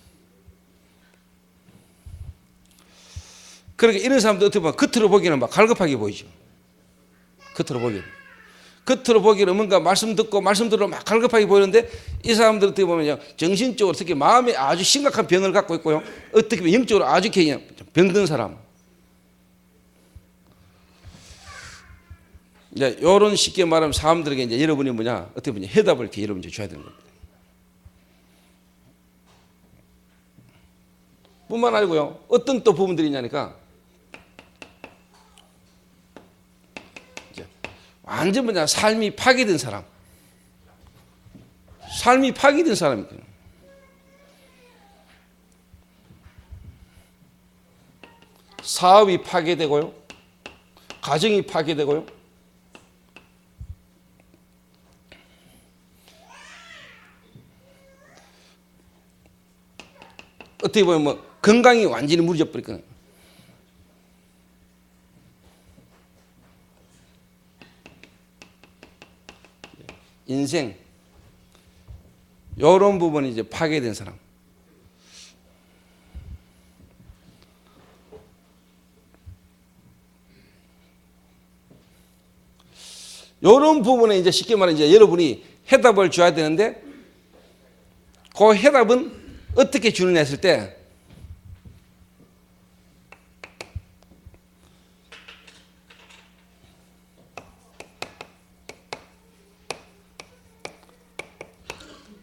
그러니까 이런 사람들 어떻게 보면 겉으로 보기에는 막 갈급하게 보이죠. 겉으로 보기에는. 겉으로 보기에는 뭔가 말씀 듣고 말씀 들으러 막 갈급하게 보이는데 이 사람들 어떻게 보면 정신적으로 특히 마음에 아주 심각한 병을 갖고 있고요. 어떻게 보면 영적으로 아주 그냥 병든 사람. 이제 이런 쉽게 말하면 사람들에게 이제 여러분이 뭐냐 어떻게 보면 해답을 이렇게 여러분이 줘야 되는 겁니다. 뿐만 아니고요. 어떤 또 부분들이 있냐니까 완전 뭐냐 삶이 파괴된 사람. 삶이 파괴된 사람이거든요. 사업이 파괴되고요. 가정이 파괴되고요. 어떻게 보면 뭐 건강이 완전히 무너져 버리거든요. 인생 이런 부분이 이제 파괴된 사람. 이런 부분에 이제 쉽게 말해 이제 여러분이 해답을 줘야 되는데 그 해답은 어떻게 주느냐 했을 때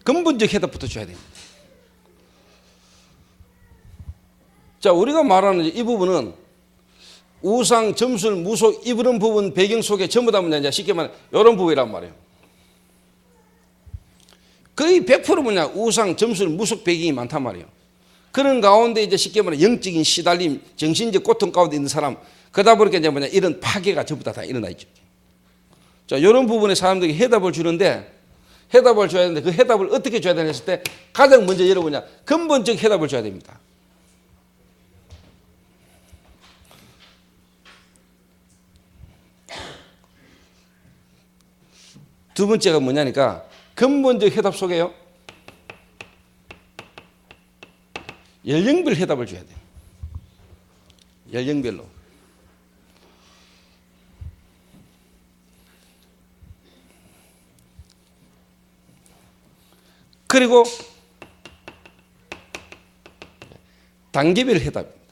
근본적 해답부터 줘야 됩니다. 자, 우리가 말하는 이 부분은 우상, 점술, 무속 이런 부분 배경 속에 전부 다 뭐냐 쉽게 말해 이런 부분이란 말이에요. 거의 100% 뭐냐 우상, 점술, 무속 배경이 많단 말이에요. 그런 가운데 이제 쉽게 말해 영적인 시달림, 정신적 고통 가운데 있는 사람 그러다 보니까 이제 뭐냐 이런 파괴가 전부 다 일어나 있죠. 자, 이런 부분에 사람들이 해답을 주는데 해답을 줘야 되는데 그 해답을 어떻게 줘야 되냐 했을 때 가장 먼저 여러분이 근본적 해답을 줘야 됩니다. 두 번째가 뭐냐니까 근본적 해답 속에요. 연령별 해답을 줘야 돼요. 연령별로. 그리고 단계별 해답입니다.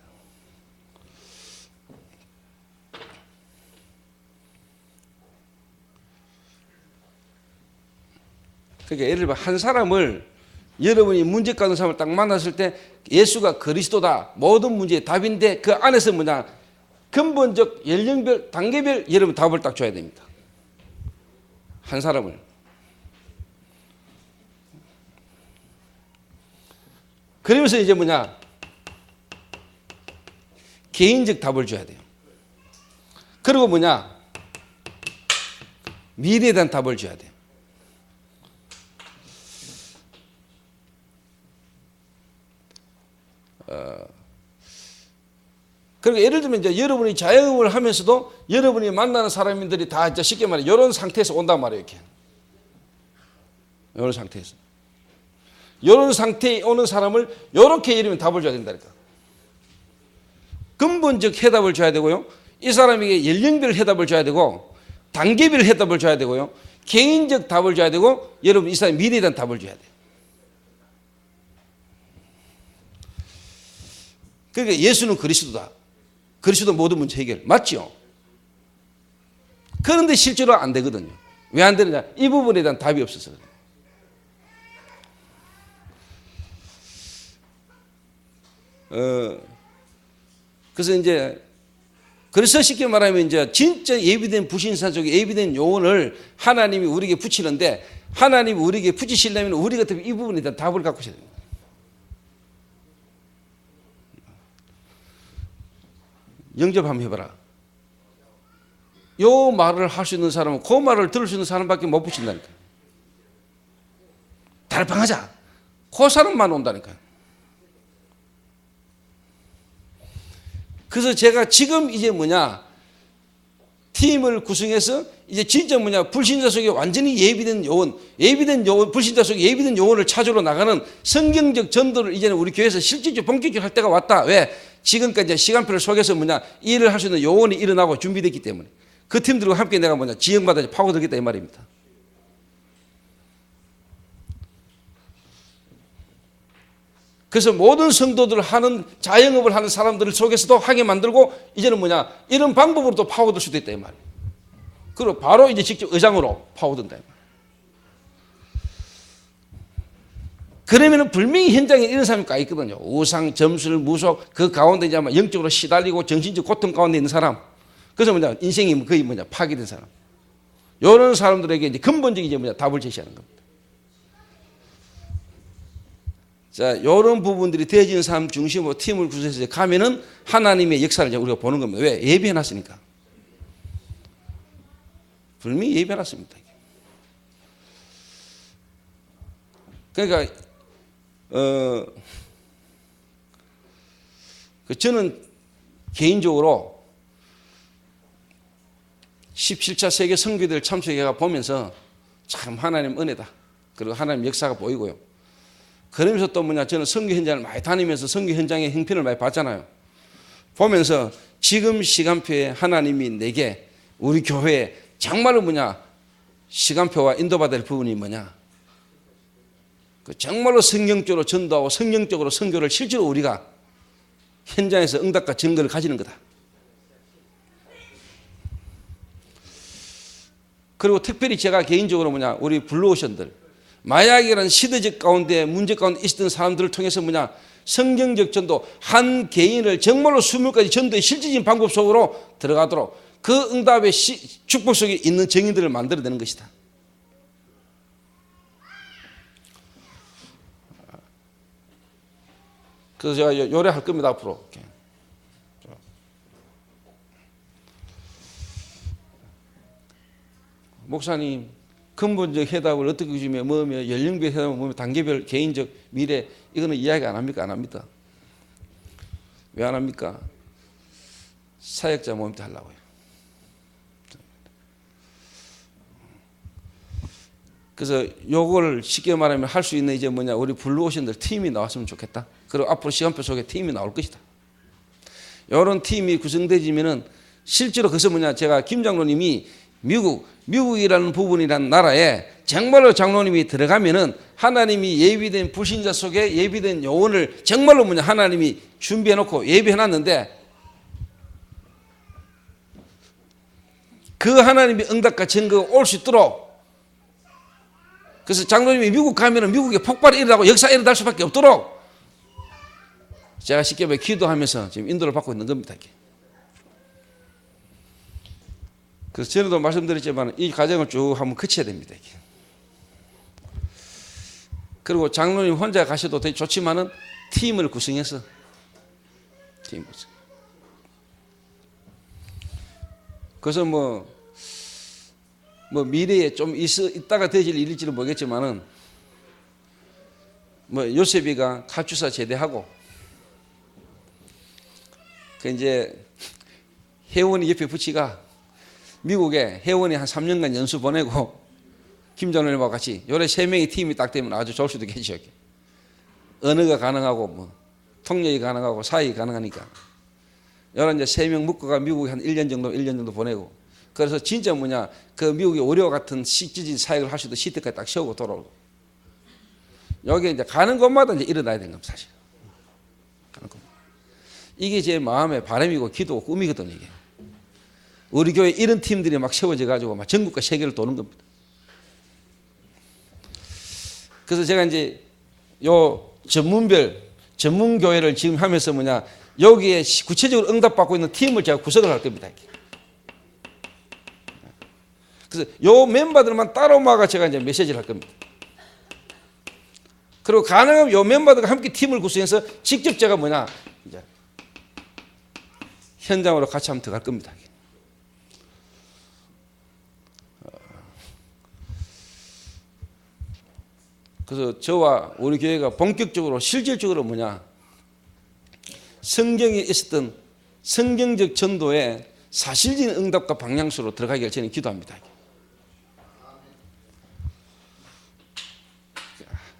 그러니까 예를 들어 한 사람을 여러분이 문제 가는 사람을 딱 만났을 때 예수가 그리스도다 모든 문제의 답인데 그 안에서 뭐냐 근본적 연령별 단계별 여러분 답을 딱 줘야 됩니다. 한 사람을 그러면서 이제 뭐냐 개인적 답을 줘야 돼요. 그리고 뭐냐 미래에 대한 답을 줘야 돼요. 그리고 예를 들면 이제 여러분이 자영업을 하면서도 여러분이 만나는 사람들이 다 이제 쉽게 말해 이런 상태에서 온단 말이에요. 이렇게 이런 상태에서 이런 상태에 오는 사람을 이렇게 이르면 답을 줘야 된다니까. 근본적 해답을 줘야 되고요. 이 사람에게 연령별 해답을 줘야 되고 단계별 해답을 줘야 되고요. 개인적 답을 줘야 되고 여러분 이 사람의 미래에 대한 답을 줘야 돼요. 그러니까 예수는 그리스도다. 그리스도 모든 문제 해결. 맞죠? 그런데 실제로 안 되거든요. 왜 안 되느냐? 이 부분에 대한 답이 없어서 그래요. 그래서 이제 그래서 쉽게 말하면 이제 진짜 예비된 부신사 속에 예비된 요원을 하나님이 우리에게 붙이는데 하나님이 우리에게 붙이시려면 우리 같으면 이 부분에 대한 답을 갖고 있어야 됩니다. 영접 한번 해봐라. 요 말을 할 수 있는 사람은 그 말을 들을 수 있는 사람밖에 못 붙인다니까. 달방하자. 그 사람만 온다니까. 그래서 제가 지금 이제 뭐냐 팀을 구성해서 이제 진짜 뭐냐 불신자 속에 완전히 예비된 요원, 불신자 속에 예비된 요원을 찾으러 나가는 성경적 전도를 이제는 우리 교회에서 실질적으로 본격적으로 할 때가 왔다. 왜? 지금까지 시간표를 속에서 뭐냐 일을 할 수 있는 요원이 일어나고 준비됐기 때문에. 그 팀들과 함께 내가 지형마다 파고들겠다 이 말입니다. 그래서 모든 성도들 하는 자영업을 하는 사람들을 속에서도 하게 만들고 이제는 이런 방법으로 또 파고들 수도 있다 이 말이에요. 그리고 바로 이제 직접 의장으로 파고든다 이 말이에요. 그러면은 분명히 현장에 이런 사람이 까 있거든요. 우상, 점술, 무속 그 가운데 이제 영적으로 시달리고 정신적 고통 가운데 있는 사람. 그래서 인생이 거의 파괴된 사람. 이런 사람들에게 이제 근본적인 답을 제시하는 겁니다. 자, 이런 부분들이 되어지는 사람 중심으로 팀을 구성해서 가면은 하나님의 역사를 우리가 보는 겁니다. 왜? 예비해놨으니까. 분명히 예비해놨습니다. 그러니까 저는 개인적으로 17차 세계 선교대를 참석해가 보면서 참 하나님 은혜다. 그리고 하나님 역사가 보이고요. 그러면서 또 저는 선교 현장을 많이 다니면서 선교 현장의 형편을 많이 봤잖아요. 보면서 지금 시간표에 하나님이 내게 우리 교회에 정말로 시간표와 인도받아야 될 부분이 정말로 성경적으로 전도하고 성경적으로 선교를 실제로 우리가 현장에서 응답과 증거를 가지는 거다. 그리고 특별히 제가 개인적으로 우리 블루오션들 마약이라는 시대적 가운데 문제 가운데 있었던 사람들을 통해서 성경적 전도 한 개인을 정말로 수물까지 전도의 실질적인 방법 속으로 들어가도록 그 응답의 축복 속에 있는 정인들을 만들어내는 것이다. 그래서 제가 요래할 겁니다 앞으로. 목사님 근본적 해답을 어떻게 주며 뭐며 연령별 해답을 뭐며 단계별 개인적 미래 이거는 이야기 안 합니까? 안 합니다. 왜 안 합니까? 사역자 모임 때 하려고요. 그래서 요걸 쉽게 말하면 할 수 있는 이제 우리 블루오션들 팀이 나왔으면 좋겠다. 그리고 앞으로 시간표 속에 팀이 나올 것이다. 이런 팀이 구성되지면은 실제로 그래서 제가 김 장로님이 미국이라는 부분이라는 나라에 정말로 장로님이 들어가면은 하나님이 예비된 불신자 속에 예비된 요원을 정말로 하나님이 준비해 놓고 예비해 놨는데 그 하나님의 응답과 증거가 올 수 있도록 그래서 장로님이 미국 가면은 미국에 폭발이 일어나고 역사가 일어날 수밖에 없도록 제가 쉽게 말해 기도하면서 지금 인도를 받고 있는 겁니다. 그래서 전에도 말씀드렸지만 이 과정을 쭉 한번 거쳐야 됩니다. 그리고 장로님 혼자 가셔도 되게 좋지만은 팀을 구성해서 팀 구성. 그래서 미래에 좀 있다가 되질 일일지는 모르겠지만은 요셉이가 카투사 제대하고 그 이제 혜원이 옆에 붙이가 미국에 혜원이 한 3년간 연수 보내고 김 장로님과 같이 요래 3명의 팀이 딱 되면 아주 좋을 수도 있겠죠. 언어가 가능하고 통역이 가능하고 사역이 가능하니까 요런 이제 3명 묶어가 미국에 한 1년 정도 보내고 그래서 진짜 그 미국의 어려워 같은 실질적인 사역을 할 수 있는 시대까지 딱 세우고 돌아오고 여기 이제 가는 곳마다 이제 일어나야 되는 겁니다, 사실. 가는 곳. 이게 제 마음의 바람이고 기도고 꿈이거든요, 이게. 우리 교회 이런 팀들이 막 세워져 가지고 막 전국과 세계를 도는 겁니다. 그래서 제가 이제 요 전문 교회를 지금 하면서 여기에 구체적으로 응답받고 있는 팀을 제가 구성을 할 겁니다. 그래서 요 멤버들만 따로 막아 제가 이제 메시지를 할 겁니다. 그리고 가능하면 요 멤버들과 함께 팀을 구성해서 직접 제가 이제 현장으로 같이 한번 들어갈 겁니다. 그래서 저와 우리 교회가 본격적으로 실질적으로 성경에 있었던 성경적 전도의 사실적인 응답과 방향수로 들어가기를 저는 기도합니다.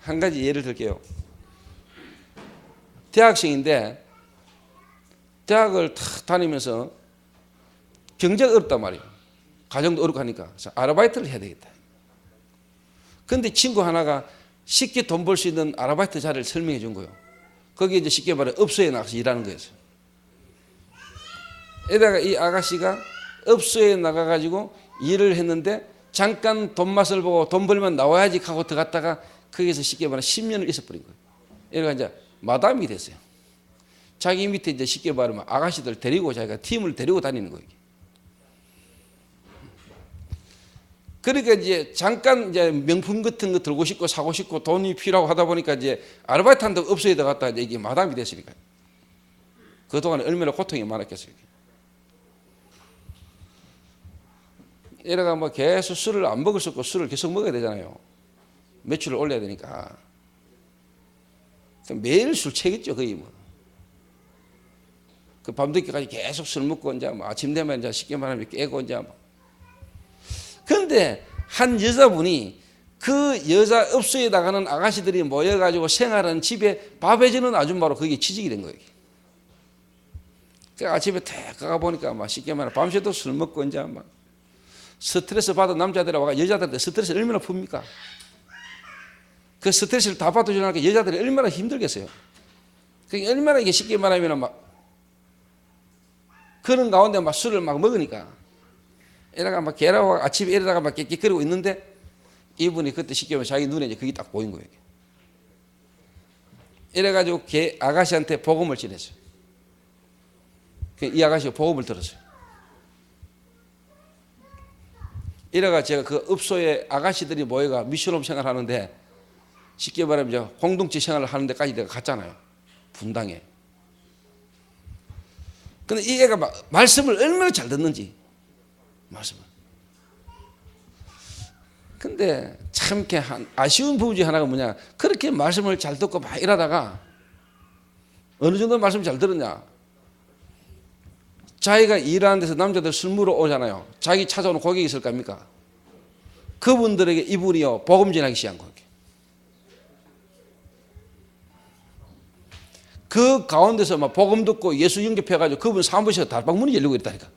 한 가지 예를 들게요. 대학생인데 대학을 탁 다니면서 경제가 어렵단 말이에요. 가정도 어렵고 하니까 아르바이트를 해야 되겠다. 근데 친구 하나가 쉽게 돈 벌 수 있는 아르바이트 자리를 설명해 준 거예요. 거기 이제 쉽게 말해 업소에 나가서 일하는 거였어요. 에다가 이 아가씨가 업소에 나가가지고 일을 했는데 잠깐 돈 맛을 보고 돈 벌면 나와야지 하고 들어갔다가 거기서 쉽게 말해 10년을 있어버린 거예요. 얘가 이제 마담이 됐어요. 자기 밑에 이제 쉽게 말하면 아가씨들 데리고 자기가 팀을 데리고 다니는 거예요. 그러니까 이제 잠깐 이제 명품 같은 거 들고 싶고 사고 싶고 돈이 필요하고 하다 보니까 이제 아르바이트 한다고 업소에 들어갔다 이제 이게 마담이 됐으니까 그동안에 얼마나 고통이 많았겠어요. 이래가 뭐 계속 술을 안 먹을 수 없고 술을 계속 먹어야 되잖아요. 매출을 올려야 되니까. 매일 술 채겠죠, 거의 뭐. 그 밤늦게까지 계속 술 먹고 이제 뭐 아침 되면 이제 쉽게 말하면 깨고 이제 뭐. 그런데 한 여자분이 그 여자 업소에 나가는 아가씨들이 모여가지고 생활하는 집에 밥 해주는 아줌마로 그게 취직이 된 거예요. 그 아침에 탁 가보니까 막 쉽게 말하면 밤새도 술 먹고 이제 막 스트레스 받은 남자들하고 여자들한테 스트레스를 얼마나 풉니까? 그 스트레스를 다 받아주니까 여자들이 얼마나 힘들겠어요. 그러니까 얼마나 이게 쉽게 말하면 막 그런 가운데 막 술을 막 먹으니까 이래가 막 걔라고 아침에 일어나가 막 깨끗거리고 있는데 이분이 그때 쉽게 말하면 자기 눈에 이제 그게 딱 보인 거예요. 이래가지고 걔 아가씨한테 복음을 전했어요. 이 아가씨가 복음을 들었어요. 이래가 제가 그 업소에 아가씨들이 모여가 미션홈 생활하는데 쉽게 말하면 이제 공동체 생활을 하는 데까지 내가 갔잖아요. 분당에. 근데 이 애가 막 말씀을 얼마나 잘 듣는지 말씀을. 근데 참 이렇게 아쉬운 부분 중에 하나가 뭐냐, 그렇게 말씀을 잘 듣고 막 이러다가 어느 정도 말씀 잘 들었냐, 자기가 일하는 데서 남자들 술 먹으러 오잖아요. 자기 찾아오는 고객이 있을 겁니까? 그분들에게 이분이요 복음 전하기 시작한 거예요. 그 가운데서 막 복음 듣고 예수 영접해가지고 그분 사무실에서 달방문이 열리고 있다니까.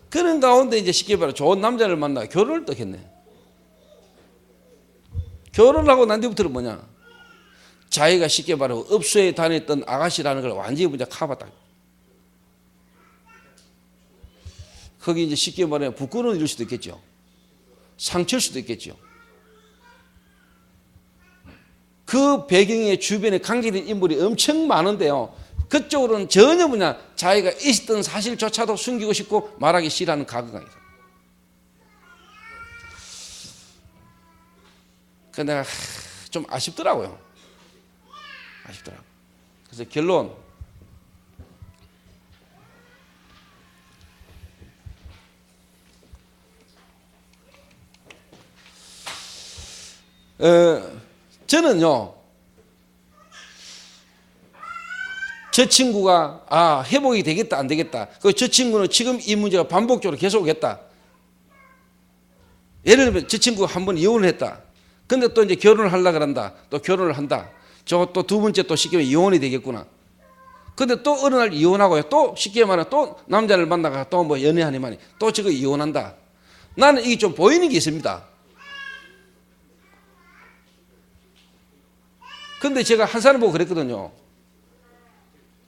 그런 가운데 이제 쉽게 말해 좋은 남자를 만나 결혼을 또 했네. 결혼하고 난 뒤부터는 뭐냐, 자기가 쉽게 말하고 업소에 다녔던 아가씨라는 걸 완전히 그냥 카봤다. 거기 이제 쉽게 말하면 부끄러운 일일 수도 있겠죠. 상처일 수도 있겠죠. 그 배경에 주변에 관계된 인물이 엄청 많은데요. 그쪽으로는 전혀 뭐냐, 자기가 있었던 사실조차도 숨기고 싶고 말하기 싫어하는 각오가 있어요. 그래서 내가 좀 아쉽더라고요. 아쉽더라고요. 그래서 결론, 저는요, 저 친구가 회복이 되겠다 안 되겠다, 저 친구는 지금 이 문제가 반복적으로 계속했다. 예를 들면 저 친구가 한 번 이혼을 했다. 근데 또 이제 결혼을 하려고 한다. 또 결혼을 한다. 저 또 두 번째 또 쉽게 말하면 이혼이 되겠구나. 근데 또 어느 날 이혼하고요. 또 쉽게 말하면 또 남자를 만나가 또 뭐 연애하니만이 또 저거 이혼한다. 나는 이게 좀 보이는 게 있습니다. 근데 제가 한 사람 보고 그랬거든요.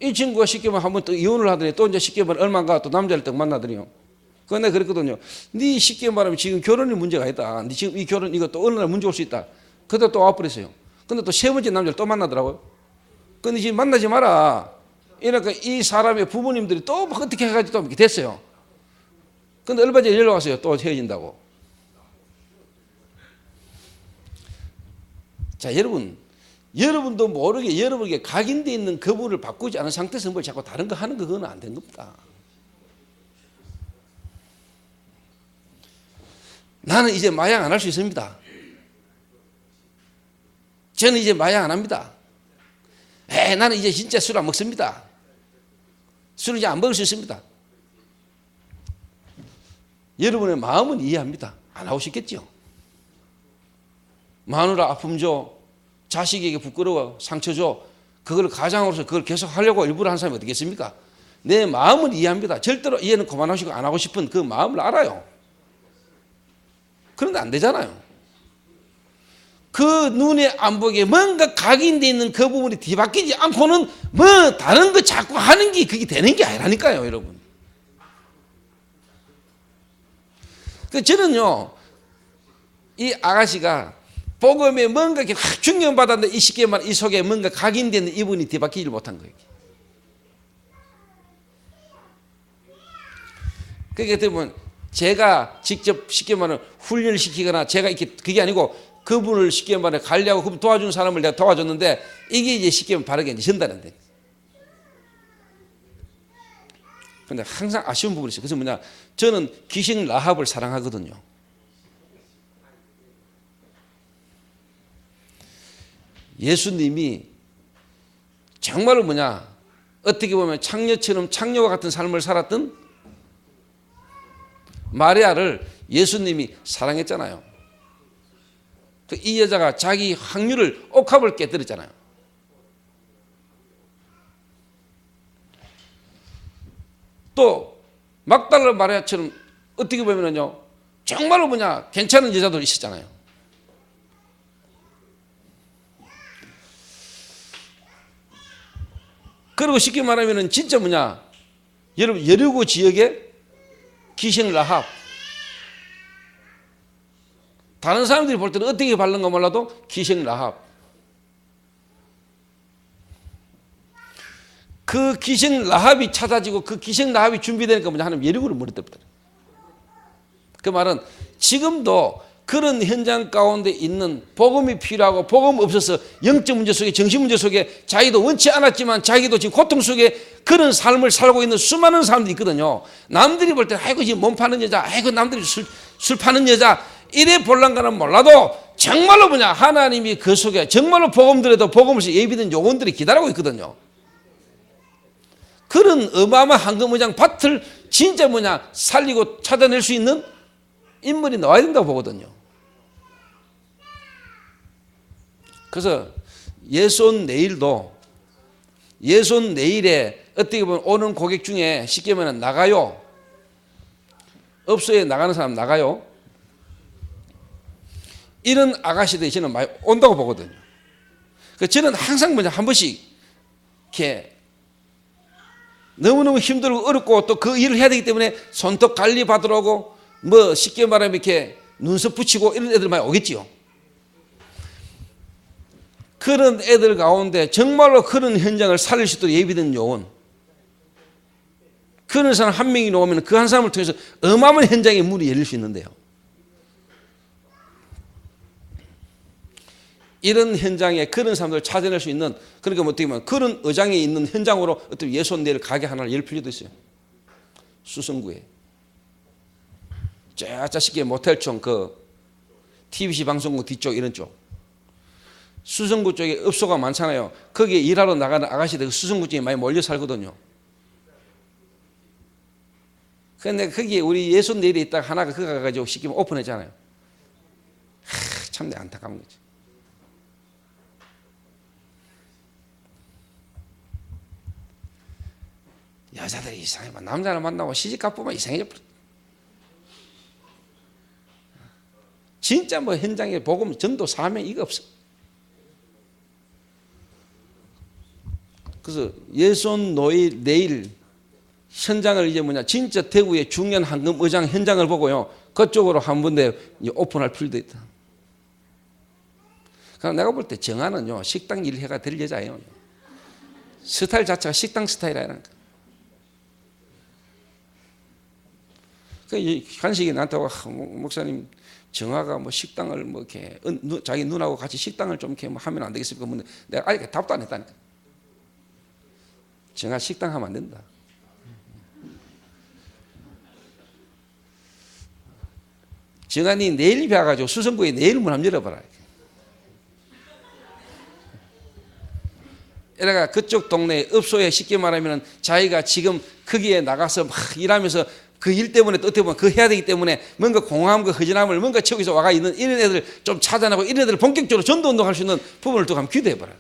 이 친구가 쉽게 말하면 한 번 또 이혼을 하더니 또 이제 쉽게 말하면 얼마인가 또 남자를 또 만나더니요. 그건 내가 그랬거든요. 네 쉽게 말하면 지금 결혼이 문제가 있다. 네 지금 이 결혼 이거 또 어느 날 문제 올 수 있다. 그때 또 와버렸어요. 근데 또 세 번째 남자를 또 만나더라고요. 근데 지금 만나지 마라. 이러니까 이 사람의 부모님들이 또 막 어떻게 해가지고 또 이렇게 됐어요. 근데 얼마 전에 연락 왔어요. 또 헤어진다고. 자, 여러분도 모르게 여러분에게 각인되어 있는 거부를 바꾸지 않은 상태에서 뭘 자꾸 다른 거 하는 거, 그건 안 된 겁니다. 나는 이제 마약 안 할 수 있습니다. 저는 이제 마약 안 합니다. 나는 이제 진짜 술 안 먹습니다. 술을 이제 안 먹을 수 있습니다. 여러분의 마음은 이해합니다. 안 하고 싶겠죠. 마누라 아픔 줘, 자식에게 부끄러워 상처 줘, 그걸 가장으로서 그걸 계속 하려고 일부러 한 사람이 어떻겠습니까? 내 마음을 이해합니다. 절대로 이해는 그만하시고 안 하고 싶은 그 마음을 알아요. 그런데 안 되잖아요. 그 눈에 안 보게 뭔가 각인되어 있는 그 부분이 뒤바뀌지 않고는 뭐 다른 거 자꾸 하는 게 그게 되는 게 아니라니까요, 여러분. 그 저는요, 이 아가씨가 복음에 뭔가 이렇게 확 충격받았는데 이 쉽게 말 이 속에 뭔가 각인되는 이분이 뒤바뀌지 못한 거예요. 그게 되면 제가 직접 쉽게 말하면 훈련을 시키거나 제가 이렇게 그게 아니고 그분을 쉽게 말해 관리하고 그분 도와준 사람을 내가 도와줬는데 이게 이제 쉽게 말하면 바르게 이제 전달한대. 근데 항상 아쉬운 부분이 있어요. 그래서 뭐냐, 저는 귀신 라합을 사랑하거든요. 예수님이 정말로 뭐냐, 어떻게 보면 창녀처럼 창녀와 같은 삶을 살았던 마리아를 예수님이 사랑했잖아요. 이 여자가 자기 확률을 옥합을 깨뜨렸잖아요. 또 막달라 마리아처럼 어떻게 보면요, 정말로 뭐냐 괜찮은 여자도 있었잖아요. 그리고 쉽게 말하면은 진짜 뭐냐, 여러분 여리고 지역에 귀신 라합, 다른 사람들이 볼 때는 어떻게 바른가 몰라도 귀신 라합, 그 귀신 라합이 찾아지고 그 귀신 라합이 준비되니까 뭐냐 하나님 여리고를 물었답니다. 그 말은 지금도 그런 현장 가운데 있는 복음이 필요하고 복음 없어서 영적 문제 속에 정신 문제 속에 자기도 원치 않았지만 자기도 지금 고통 속에 그런 삶을 살고 있는 수많은 사람들이 있거든요. 남들이 볼 때 아이고 지금 몸 파는 여자, 아이고 남들이 술 파는 여자 이래 볼란가는 몰라도 정말로 뭐냐 하나님이 그 속에 정말로 복음 들에도 복음을 예비된 요원들이 기다리고 있거든요. 그런 어마어마한 황금의장 밭을 진짜 뭐냐 살리고 찾아낼 수 있는 인물이 나와야 된다고 보거든요. 그래서 예손 내일도 예손 내일에 어떻게 보면 오는 고객 중에 쉽게 말하면 나가요. 업소에 나가는 사람 나가요. 이런 아가씨들이 저는 많이 온다고 보거든요. 그래서 저는 항상 뭐냐 한 번씩 이렇게 너무너무 힘들고 어렵고 또 그 일을 해야 되기 때문에 손톱 관리 받으러 오고 뭐 쉽게 말하면 이렇게 눈썹 붙이고 이런 애들 많이 오겠지요. 그런 애들 가운데 정말로 그런 현장을 살릴 수 있도록 예비된 요원, 그런 사람 한 명이 나오면 그 한 사람을 통해서 어마어마한 현장의 문이 열릴 수 있는데요. 이런 현장에 그런 사람들을 찾아낼 수 있는, 그러니까 뭐 어떻게 보면 그런 의장에 있는 현장으로 어떤 예손 내일 가게 하나를 열 필요도 있어요. 수성구에 쫙 쉽게 모텔촌 그 TBC 방송국 뒤쪽 이런 쪽 수성구 쪽에 업소가 많잖아요. 거기에 일하러 나가는 아가씨들 수성구 쪽에 많이 몰려 살거든요. 그런데 거기에 우리 예손 내일에 있다가 하나가 그거 가가지고 쉽게 오픈했잖아요. 참 내 안타까운 거지. 여자들이 이상해. 남자를 만나고 시집가 보면 이상해져 버려. 진짜 뭐 현장에 복음 전도 사명 이거 없어. 그래서 예손 노일 내일 현장을 이제 뭐냐 진짜 대구의 중요한 황금 의장 현장을 보고요 그쪽으로 한 군데 오픈할 필요도 있다. 그럼 내가 볼 때 정아는요 식당 일 해가 될 여자예요. 스타일 자체가 식당 스타일이라니까. 그 간식이 나한테 와 목사님 정아가 뭐 식당을 뭐 이렇게 자기 누나하고 같이 식당을 좀 이렇게 뭐 하면 안 되겠습니까? 근데 내가 아직 답도 안 했다니까. 정아 식당 하면 안 된다. 정아니 내일 뵈가지고 수성구에 내일 문 한번 열어봐라. 이래가 그쪽 동네 업소에 쉽게 말하면 자기가 지금 거기에 나가서 막 일하면서 그 일 때문에 또 어떻게 보면 그 해야 되기 때문에 뭔가 공허함과 허전함을 뭔가 채우기 위해서 와가 있는 이런 애들 좀 찾아내고 이런 애들을 본격적으로 전도 운동할 수 있는 부분을 또 한번 기대해봐라.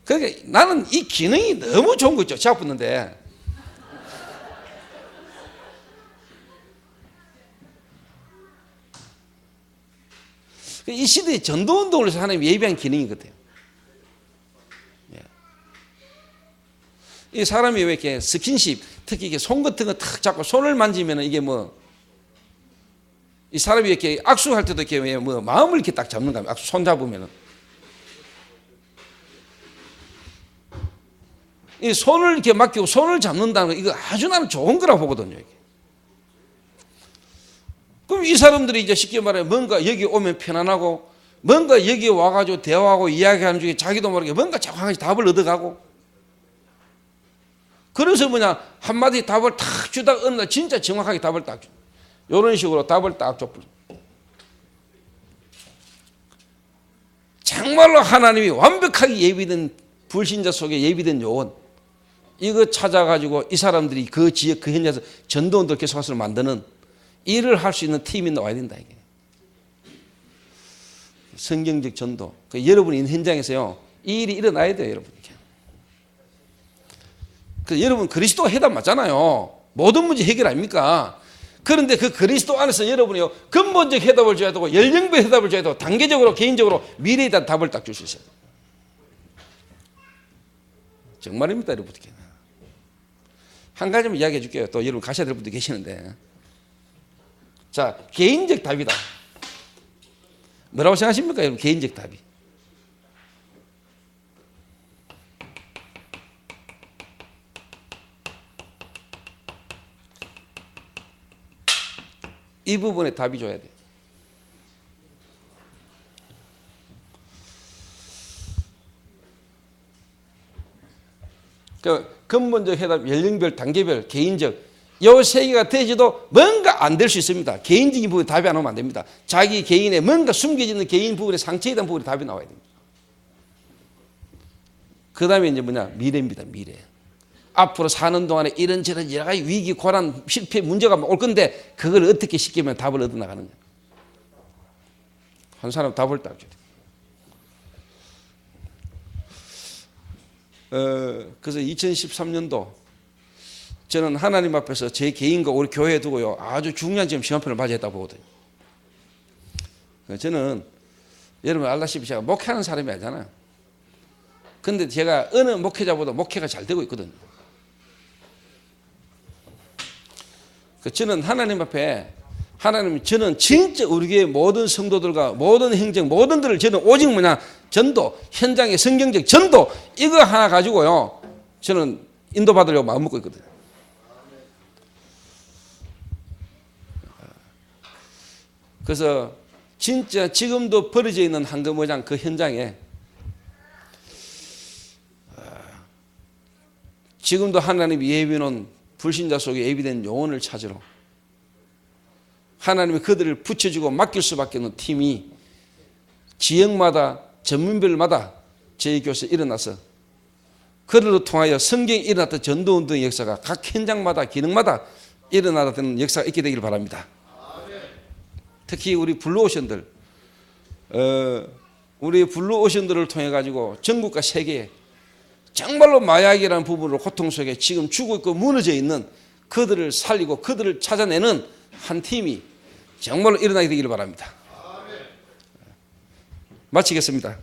그러니까 나는 이 기능이 너무 좋은 거 있죠. 제가 붙는데. 이 시대의 전도운동을 해서 하나님 예비한 기능이거든요. 이 사람이 왜 이렇게 스킨십, 특히 이렇게 손 같은 거 탁 잡고 손을 만지면 이게 뭐, 이 사람이 이렇게 악수할 때도 이렇게 뭐 마음을 이렇게 딱 잡는 거야. 악수 손 잡으면은. 이 손을 이렇게 맡기고 손을 잡는다는 거, 이거 아주 나는 좋은 거라고 보거든요. 이게. 그럼 이 사람들이 이제 쉽게 말해 뭔가 여기 오면 편안하고 뭔가 여기 와가지고 대화하고 이야기하는 중에 자기도 모르게 뭔가 정확하게 답을 얻어가고 그래서 뭐냐 한마디 답을 탁 주다가 어느 날 진짜 정확하게 답을 딱 줘. 이런 식으로 답을 딱 줘. 정말로 하나님이 완벽하게 예비된 불신자 속에 예비된 요원 이거 찾아가지고 이 사람들이 그 지역 그 현장에서 전도원들 계속해서 만드는 일을 할 수 있는 팀이 나와야 된다 이게. 성경적 전도. 여러분이 있는 현장에서요 이 일이 일어나야 돼요 여러분. 여러분 그리스도가 해답 맞잖아요. 모든 문제 해결 아닙니까? 그런데 그 그리스도 안에서 여러분이요 근본적 해답을 줘야 되고 연령별 해답을 줘야 되고 단계적으로 개인적으로 미래에 대한 답을 딱 줄 수 있어요. 정말입니다 여러분. 한 가지만 이야기해 줄게요. 또 여러분 가셔야 될 분도 계시는데 자 개인적 답이다. 뭐라고 생각하십니까 여러분? 개인적 답이 이 부분에 답이 줘야 돼요. 그 근본적 해답, 연령별, 단계별, 개인적 요 세 개가 되지도 뭔가 안 될 수 있습니다. 개인적인 부분에 답이 안 오면 안 됩니다. 자기 개인의 뭔가 숨겨지는 개인 부분에 상처에 대한 부분에 답이 나와야 됩니다. 그 다음에 이제 뭐냐 미래입니다. 미래. 앞으로 사는 동안에 이런저런 여러 가지 위기, 고난, 실패, 문제가 올 건데 그걸 어떻게 쉽게면 답을 얻어나가느냐. 한 사람 답을 딱 줘야 돼요. 그래서 2013년도 저는 하나님 앞에서 제 개인과 우리 교회에 두고요 아주 중요한 지금 시험편을 맞이했다고 보거든요. 저는 여러분 알다시피 제가 목회하는 사람이 아니잖아요. 근데 제가 어느 목회자보다 목회가 잘 되고 있거든요. 저는 하나님 앞에 하나님 저는 진짜 우리 교회 모든 성도들과 모든 행정 모든 들을 저는 오직 뭐냐 전도 현장의 성경적 전도 이거 하나 가지고요 저는 인도받으려고 마음 먹고 있거든요. 그래서 진짜 지금도 버려져 있는 한금어장 그 현장에 지금도 하나님이 예비놓은 불신자 속에 예비된 영혼을 찾으러 하나님이 그들을 붙여주고 맡길 수밖에 없는 팀이 지역마다 전문별마다 저희 교회에서 일어나서 그들로 통하여 성경에 일어났던 전도운동의 역사가 각 현장마다 기능마다 일어나는 역사가 있게 되기를 바랍니다. 특히 우리 블루오션들 우리 블루오션들을 통해 가지고 전국과 세계에 정말로 마약이라는 부분으로 고통 속에 지금 죽어 있고 무너져 있는 그들을 살리고 그들을 찾아내는 한 팀이 정말로 일어나게 되기를 바랍니다. 마치겠습니다.